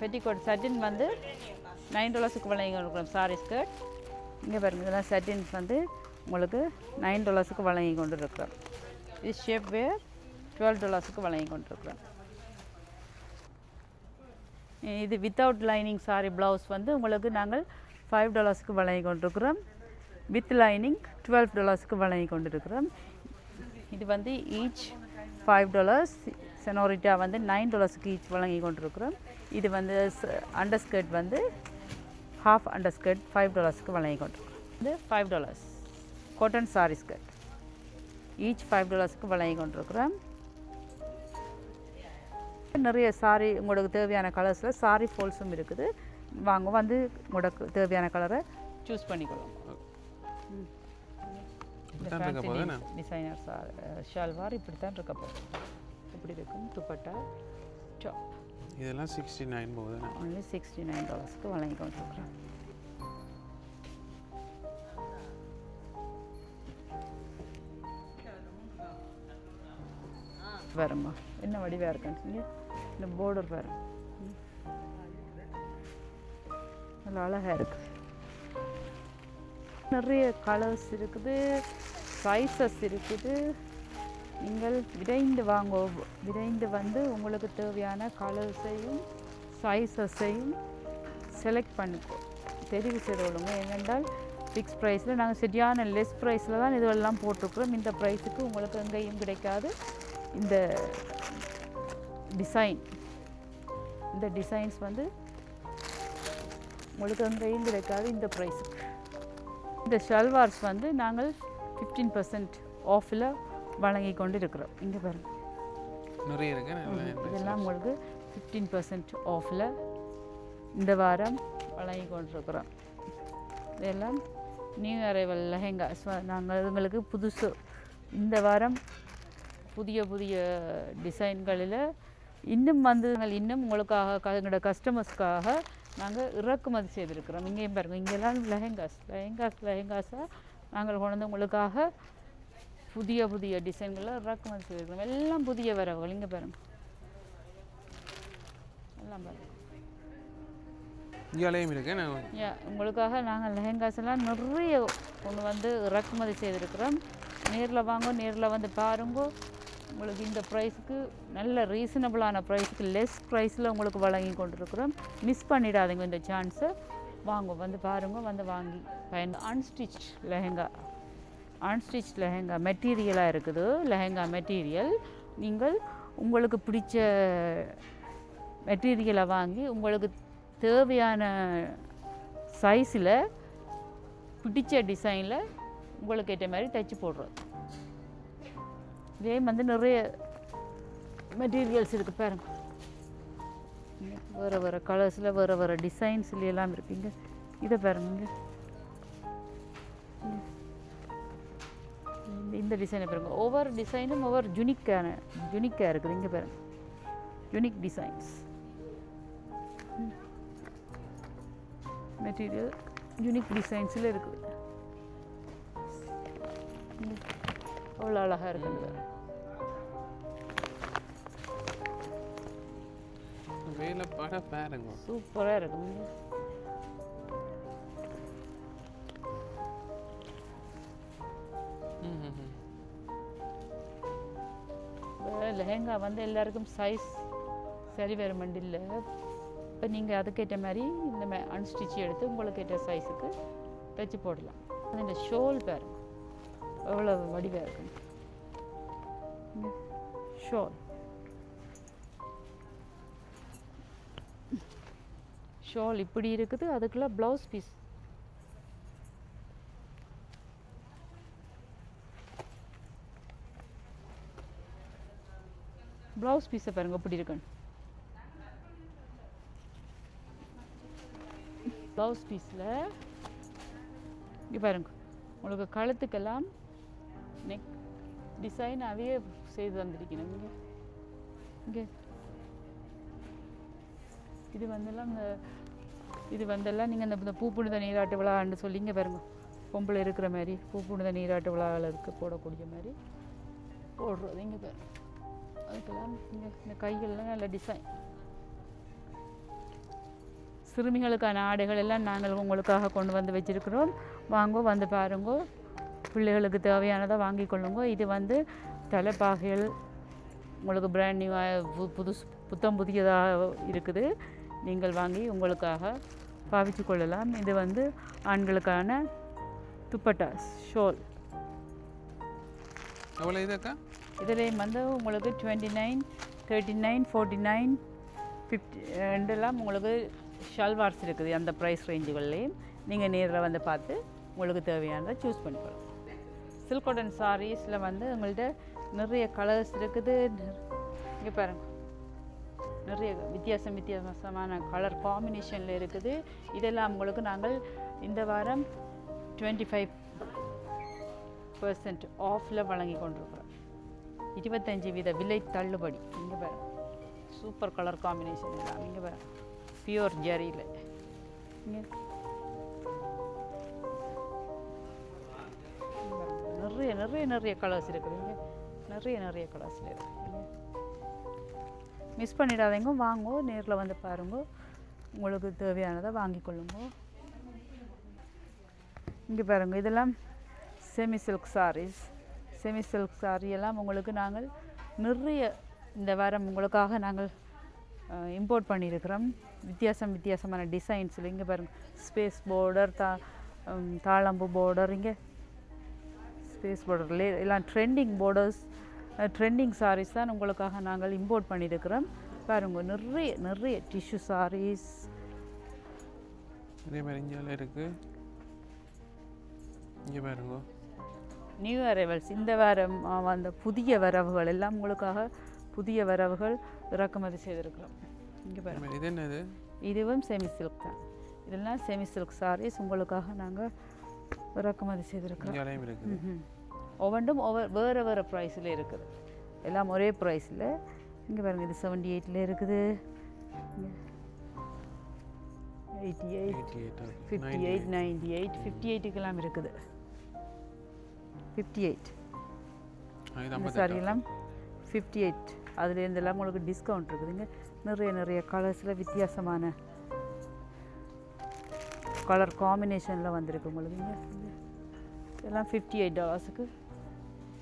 பெட்டிகோட் சட்டின் வந்து $9 வழங்கி கொண்டிருக்கிறோம். Sorry skirt. இங்கே பாருங்கள், இதெல்லாம் சட்டின்ஸ் வந்து உங்களுக்கு $9 வழங்கி கொண்டு இருக்கிறோம். இது ஷேப் வேர் $12 வழங்கி கொண்டிருக்கிறோம். இது வித்தவுட் லைனிங் சாரி ப்ளவுஸ் வந்து உங்களுக்கு நாங்கள் $5 வழங்கி கொண்டிருக்கிறோம். வித் லைனிங் $12 வழங்கி கொண்டிருக்கிறோம். இது வந்து ஈச் $5. செனோரிட்டா வந்து $9 ஈச் வழங்கி கொண்டிருக்கிறோம். இது வந்து அண்டர்ஸ்கர்ட் வந்து ஹாஃப் அண்டர்ஸ்கர்ட் $5 வழங்கி கொண்டிருக்கிறோம். இது $5 காட்டன் சாரி ஸ்கர்ட் ஈச் $5 வழங்கி கொண்டிருக்கிறோம். நிறைய சாரி உங்களுக்கு தேவையான கலர்ஸில் சாரி ஃபால்ஸும் இருக்குது. வாங்க வந்து உங்களுக்கு தேவையான கலரை சூஸ் பண்ணிக்கலாம். டிசைனர் ஷால்வார் இப்படி தான் இருக்க போகுது. இப்படி இருக்கும் துப்பட்டா டாப். இதெல்லாம் 69 போகுது. ஒன்லி $69 வழங்கி கொண்டிருக்கிறோம். பாருங்க என்ன வடிவாக இருக்குன்னு. இந்த பார்டர் பாருங்க நல்லா அழகாக இருக்குது. நிறைய கலர்ஸ் இருக்குது, சைஸஸ் இருக்குது. நீங்கள் விரைந்து வந்து உங்களுக்கு தேவையான கலர்ஸையும் சைஸஸையும் செலக்ட் பண்ணிக்கோ, தெரிவு செய்து கொள்ளுங்க. ஏனென்றால் ஃபிக்ஸ் ப்ரைஸில் நாங்கள் சரியான லெஸ் ப்ரைஸில் தான் இதுவெல்லாம் போட்டிருக்கிறோம். இந்த ப்ரைஸுக்கு உங்களுக்கு எங்கேயும் கிடைக்காது. இந்த டிசைன்ஸ் வந்து உங்களுக்கு எங்கேயும் கிடைக்காது இந்த ப்ரைஸுக்கு. இந்த ஷல்வார்ஸ் வந்து நாங்கள் 15% ஆஃபில் வழங்கி கொண்டு இருக்கிறோம். இங்கே பாருங்கள், நிறைய இருக்கு. இதெல்லாம் உங்களுக்கு 15% ஆஃபில் இந்த வாரம் வழங்கி கொண்டிருக்கிறோம். இதெல்லாம் நியூ அரைவல் லெஹெங்காஸ் நாங்கள் உங்களுக்கு புதுசு இந்த வாரம் புதிய புதிய டிசைன்களில் இன்னும் வந்து நாங்கள் இன்னும் உங்களுக்காக எங்களோட கஸ்டமர்ஸ்க்காக நாங்கள் இறக்குமதி செய்திருக்கிறோம். இங்கேயும் பாருங்கள், இங்கெல்லாம் லெஹெங்காஸாக நாங்கள் கொண்டு வந்து உங்களுக்காக புதிய புதிய டிசைன்களை இறக்குமதி செய்திருக்கிறோம். எல்லாம் புதிய வரவுகள். இங்கே பாருங்கள், எல்லாம் பாருங்கள். இங்கேயும் இருக்கு. உங்களுக்காக நாங்கள் லெஹெங்காஸ் எல்லாம் நிறைய கொண்டு வந்து இறக்குமதி செய்திருக்கிறோம். நேரில் வாங்க, நேரில் வந்து பாருங்க. உங்களுக்கு இந்த ப்ரைஸுக்கு நல்ல ரீசனபிளான ப்ரைஸுக்கு லெஸ் ப்ரைஸில் உங்களுக்கு வழங்கி கொண்டிருக்கிறோம். மிஸ் பண்ணிடாதீங்க இந்த சான்ஸை. வாங்க, வந்து பாருங்க, வந்து வாங்கி அன்ஸ்டிச் லெஹெங்கா மெட்டீரியலாக இருக்குது. லெஹெங்கா மெட்டீரியல் நீங்கள் உங்களுக்கு பிடிச்ச மெட்டீரியலை வாங்கி உங்களுக்கு தேவையான சைஸில் பிடிச்ச டிசைனில் உங்களுக்கு ஏற்ற மாதிரி தைச்சி போடுறோம். இதே வந்து நிறைய மெட்டீரியல்ஸ் இருக்குது பாருங்க. வேறு வேறு கலர்ஸில் வேறு டிசைன்ஸில் எல்லாம் இருக்குங்க. இதை பாருங்க, இந்த டிசைனை பாருங்க. ஒவ்வொரு டிசைனும் ஒவ்வொரு யூனிக்காக இருக்குது. இங்கே பாருங்க, யூனிக் டிசைன்ஸ் மெட்டீரியல் யூனிக் டிசைன்ஸில் இருக்குது. அவ்வளோ அழகாக இருக்குது. வேலை பட பாருங்க, சூப்பராக இருக்குங்க. லெஹெங்கா வந்து எல்லாருக்கும் சைஸ் சரி வர மண்டியில். இப்போ நீங்கள் அதுக்கேற்ற மாதிரி இந்த அன்ஸ்டிச் எடுத்து உங்களுக்கு ஏற்ற சைஸுக்கு தைச்சி போடலாம். இந்த ஷோல் பாருங்க, எவ்வளோ வடிவாக இருக்குங்க. ஷால் இப்படி இருக்குது. அதுக்குள்ள ப்ளவுஸ் பீஸ் பீஸை பாருங்க எப்படி இருக்குன்னு. ப்ளவுஸ் பீஸில் இங்கே பாருங்க, உங்களுக்கு கழுத்துக்கெல்லாம் நெக் டிசைனாகவே செய்து தந்திருக்கணும். இங்கே இது வந்தெல்லாம் நீங்கள் இந்த பூப்புனித நீராட்டு விழான்னு சொல்லி இங்கே பாருங்க, பொம்பளை இருக்கிற மாதிரி பூப்புனித நீராட்டு விழாவில் போடக்கூடிய மாதிரி போடுறது. இங்கே பாருங்க, அதுக்கெல்லாம் இங்கே இந்த கைகள்லாம் நல்ல டிசைன். சிறுமிகளுக்கான ஆடைகள் எல்லாம் நாங்கள் உங்களுக்காக கொண்டு வந்து வச்சுருக்கிறோம். வாங்க, வந்து பாருங்க, பிள்ளைகளுக்கு தேவையானதை வாங்கி கொள்ளுங்க. இது வந்து தலைப்பாகைகள் உங்களுக்கு பிராண்ட் நியூவாக புதியதாக இருக்குது. நீங்கள் வாங்கி உங்களுக்காக பாவிச்சு கொள்ளலாம். இது வந்து ஆண்களுக்கான துப்பட்டா ஷோல். எவ்வளோ இதுக்கா? இதுலேயும் வந்து உங்களுக்கு 29, 39, 49, 50 ரெண்டெல்லாம் உங்களுக்கு ஷல்வார்ஸ் இருக்குது. அந்த ப்ரைஸ் ரேஞ்சுகள்லேயும் நீங்கள் நேரில் வந்து பார்த்து உங்களுக்கு தேவையானதை சூஸ் பண்ணிக்கலாம். சில்க் காட்டன் சாரீஸில் வந்து உங்கள்கிட்ட நிறைய கலர்ஸ் இருக்குது. இங்கே பாருங்கள், நிறைய வித்தியாசமான கலர் காம்பினேஷனில் இருக்குது. இதெல்லாம் உங்களுக்கு நாங்கள் இந்த வாரம் 25% ஆஃபில் வழங்கி கொண்டிருக்கிறோம். 25% விலை தள்ளுபடி. இங்கே பாருங்கள், சூப்பர் கலர் காம்பினேஷன் எல்லாம். இங்கே பாருங்கள், பியூர் ஜரியில். இங்கே நிறைய கலர்ஸ் இருக்குது. இங்கே நிறைய கலர்ஸில் இருக்குது. மிஸ் பண்ணிடாதீங்க, வாங்க, நேரில் வந்து பாருங்க, உங்களுக்கு தேவையானதை வாங்கி கொள்ளுங்க. இங்கே பாருங்க, இதெல்லாம் செமி சில்க் சாரீ எல்லாம் உங்களுக்கு நாங்கள் நிறைய இந்த வாரம் உங்களுக்காக நாங்கள் இம்போர்ட் பண்ணியிருக்கிறோம். வித்தியாசமான டிசைன்ஸில். இங்கே பாருங்கள், ஸ்பேஸ் பார்டர் தாளம்பு பார்டர் இங்கே ஸ்பேஸ் பார்டர் எல்லாம் ட்ரெண்டிங் பார்டர்ஸ் ட்ரெண்டிங் சாரீஸ் தான் உங்களுக்காக நாங்கள் இம்போர்ட் பண்ணியிருக்கிறோம். பாருங்க நிறைய நிறைய டிஷ்யூ சாரீஸ் இதே மாதிரி இங்கே இருக்குது. இங்கே பாருங்க நியூ அரைவல்ஸ் இந்த வாரம் வந்த புதிய வரவுகள் எல்லாம் உங்களுக்காக புதிய வரவுகள் இறக்குமதி செய்திருக்கிறோம். இங்கே பாருங்க இது என்னது? இதுவும் செமி சில்க் தான். இதெல்லாம் செமி சில்க் சாரீஸ் உங்களுக்காக நாங்கள் இறக்குமதி செய்திருக்கிறோம். ஒவ்வொன்றும் வேறு வேறு ப்ரைஸில் இருக்குது, எல்லாம் ஒரே ப்ரைஸில். இங்கே பாருங்கள் இது 78 இருக்குது, 88, 58, 98, 58க்கெல்லாம் இருக்குது. 58 இந்த சாரியெல்லாம் 58. அதுலேருந்தெல்லாம் உங்களுக்கு டிஸ்கவுண்ட் இருக்குதுங்க. நிறைய நிறைய கலர்ஸில் வித்தியாசமான கலர் காம்பினேஷனில் வந்திருக்கு உங்களுக்கு. இதெல்லாம் $58.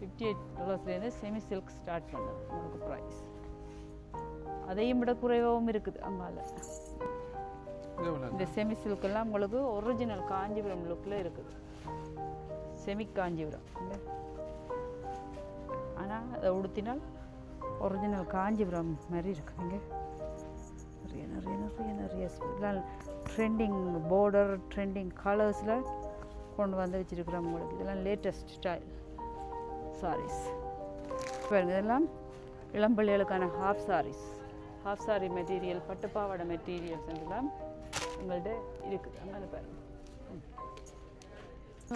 $58 செமி சில்க் ஸ்டார்ட் பண்ணுது உங்களுக்கு ப்ரைஸ். அதையும் விட குறைவாகவும் இருக்குது அங்கால. இந்த செமி சில்கெல்லாம் உங்களுக்கு ஒரிஜினல் காஞ்சிபுரம் லுக்கில் இருக்குது, செமி காஞ்சிபுரம். ஆனால் அதை உடுத்தினால் ஒரிஜினல் காஞ்சிபுரம் மாதிரி இருக்குதுங்க. நிறைய நிறைய நிறைய நிறைய ட்ரெண்டிங் பார்டர் ட்ரெண்டிங் கலர்ஸில் கொண்டு வந்து வச்சுருக்குறோம் உங்களுக்கு. இதெல்லாம் லேட்டஸ்ட் ஸ்டைல் சாரீஸ் பாருங்க. இதெல்லாம் இளம்பள்ளிகளுக்கான half saris, half sari material, பட்டுப்பாவாடை மெட்டீரியல்ஸ் எல்லாம் உங்கள்கிட்ட இருக்குது. அங்கே பாருங்க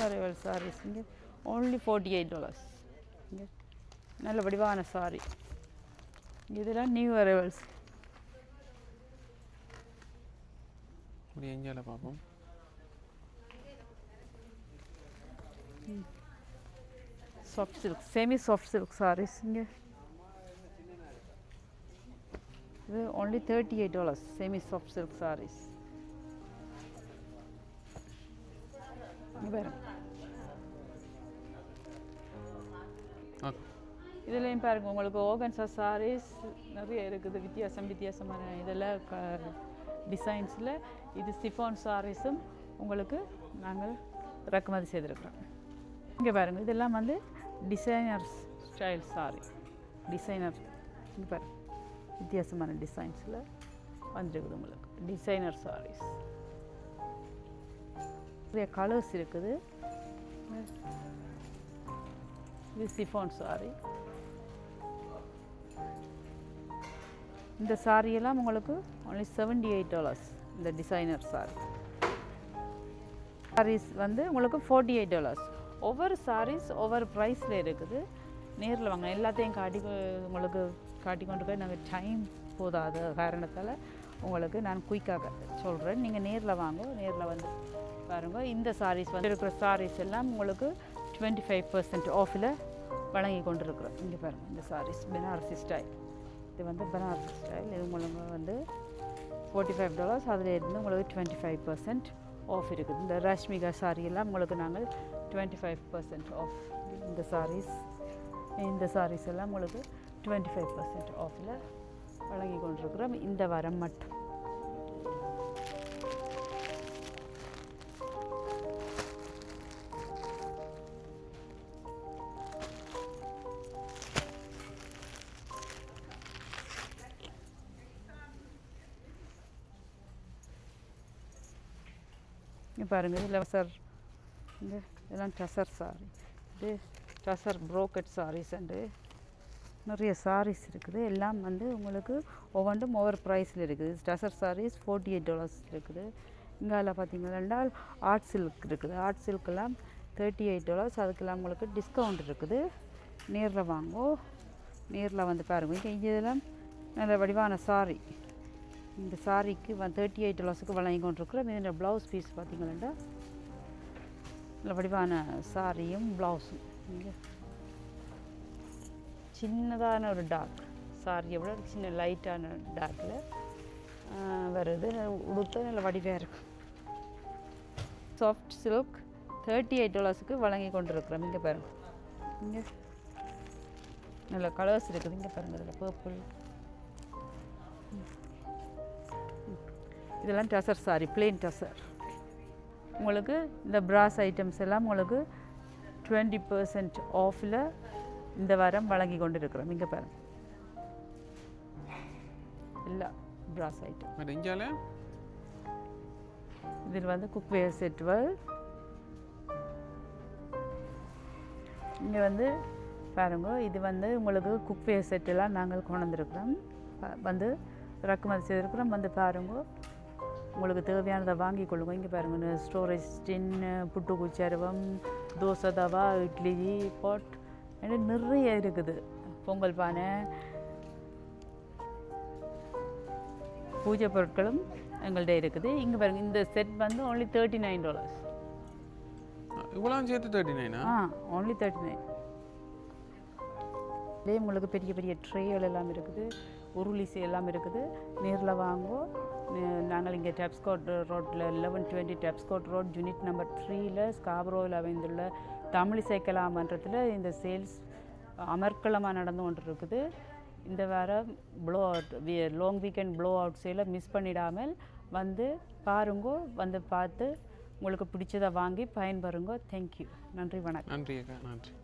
அரைவல் சாரீஸ் இங்கே ஓன்லி $48. இங்கே நல்ல வடிவான சாரி. இதெல்லாம் நியூ அரைவல்ஸ். பார்ப்போம். Soft silk semi soft silk sarees இங்கே இது only $38 semi soft silk sarees. இதுலேயும் பாருங்க உங்களுக்கு ஓகன்சா சாரீஸ் நிறைய இருக்குது, வித்தியாசமான இதெல்லாம் டிசைன்ஸில். இது சிஃபான் சாரீஸும் உங்களுக்கு நாங்கள் இறக்குமதி செய்திருக்கிறோம். இங்கே பாருங்கள் இதெல்லாம் வந்து டிசைனர் ஸ்டைல் சாரி, டிசைனர். இங்கே பாருங்கள் வித்தியாசமான டிசைன்ஸில் வந்துருக்குது உங்களுக்கு டிசைனர் சாரீஸ். நிறைய கலர்ஸ் இருக்குது. இது சிஃபான் சாரி. இந்த சாரியெல்லாம் உங்களுக்கு only $78 இந்த டிசைனர் சாரி. சாரீஸ் வந்து உங்களுக்கு $48. ஒவ்வொரு சாரீஸ் ஒவ்வொரு ப்ரைஸில் இருக்குது. நேரில் வாங்க, எல்லாத்தையும் உங்களுக்கு காட்டி கொண்டு போய் நாங்கள் டைம் போதாத காரணத்தால் உங்களுக்கு நான் குயிக்காக சொல்கிறேன். நீங்கள் நேரில் வாங்க, நேரில் வந்து பாருங்கள். இந்த சாரீஸ் வந்து இருக்கிற சாரீஸ் எல்லாம் உங்களுக்கு 25% ஆஃபில் வழங்கி கொண்டு இருக்கிறோம். இங்கே பாருங்கள் இந்த சாரீஸ் பனாரசி ஸ்டைல். இது வந்து பனாரசி ஸ்டைல். இது உங்களுக்கு வந்து $45. அதில் இருந்து உங்களுக்கு 25% ஆஃப் இருக்குது. இந்த ரஷ்மிகா சாரி எல்லாம் உங்களுக்கு நாங்கள் 25% ஆஃப். இந்த சாரீஸ் எல்லாம் உங்களுக்கு 25% ஆஃபில் வழங்கி கொண்டிருக்கிறோம் இந்த வாரம் மட்டும். பாருங்கள் இதில் இதெல்லாம் டசர் சாரி. இது டசர் ப்ரோக்கட் சாரீஸ் அண்டு நிறைய சாரீஸ் இருக்குது. எல்லாம் வந்து உங்களுக்கு ஒவ்வொன்றும் ஒவ்வொரு ப்ரைஸில் இருக்குது. டசர் சாரீஸ் $48 இருக்குது. இங்கால பார்த்தீங்கன்னா ஆர்ட் சில்க் இருக்குது. ஆர்ட் சில்க்கெல்லாம் $38. அதுக்கெல்லாம் உங்களுக்கு டிஸ்கவுண்ட் இருக்குது. நேரில் வாங்கோ, நேரில் வந்து பாருங்கள். இங்கே இதெல்லாம் நல்ல வடிவான சாரி. இந்த சாரிக்கு $38 வழங்கி கொண்டிருக்கிறோம். இதில் ப்ளவுஸ் பீஸ் பார்த்தீங்கன்னா நல்ல வடிவான சாரியும் ப்ளவுஸும். இங்கே சின்னதான ஒரு டார்க் சாரியை விட சின்ன லைட்டான டார்க்கில் வருது. உடுத்த நல்ல வடிவாக இருக்கும். சாஃப்ட் சில்க் $38 வழங்கி கொண்டிருக்கிறோம். இங்கே பாருங்கள், இங்கே நல்ல கலர்ஸ் இருக்குது. இங்கே பாருங்கள் இதில் பர்பிள். இதெல்லாம் டசர் சாரி, பிளெயின் டசர். உங்களுக்கு இந்த பிராஸ் ஐட்டம்ஸ் எல்லாம் உங்களுக்கு 20% ஆஃபில் இந்த வாரம் வழங்கி கொண்டு இருக்கிறோம். இங்கே பாருங்க எல்லா பிராஸ் ஐட்டம். பட் இங்கால இதில் வந்து குக்வேர் செட்வல். இங்கே வந்து பாருங்க, இது வந்து உங்களுக்கு குக்வேர் செட்டெல்லாம் நாங்கள் கொண்டு வந்திருக்கிறோம். வந்து இறக்குமதி செய்திருக்கிறோம். வந்து பாருங்க, உங்களுக்கு தேவையானதை வாங்கி கொள்ளுங்க. இங்கே பாருங்க, ஸ்டோரேஜ் டின்னு, புட்டு குச்சருவம், தோசை தவா, இட்லி பாட், நிறைய இருக்குது. பொங்கல் பானை, பூஜை பொருட்களும் எங்கள்கிட்ட இருக்குது. இங்கே பாருங்கள், இந்த செட் வந்து only $39. இவ்வளோ சேர்த்து 39? only 39. இதே உங்களுக்கு பெரிய பெரிய ட்ரேகள் எல்லாம் இருக்குது, உருளிசி எல்லாம் இருக்குது. நேரில் வாங்கோ. நாங்கள் இங்கே டெப்ஸ்கோட் ரோட்டில் 1120 டெப்ஸ்கோட் ரோட் யூனிட் நம்பர் 3ல் ஸ்காப்ரோவில் அமைந்துள்ள தமிழிசை கலாமன்றத்தில் இந்த சேல்ஸ் அமர்க்களமாக நடந்து கொண்டு இருக்குது. இந்த வாரம் flow out long weekend blow out சேலை மிஸ் பண்ணிடாமல் வந்து பாருங்கோ. வந்து பார்த்து உங்களுக்கு பிடிச்சதை வாங்கி பயன்பெறுங்கோ. தேங்க்யூ. நன்றி, வணக்கம். நன்றி அக்கா, நன்றி.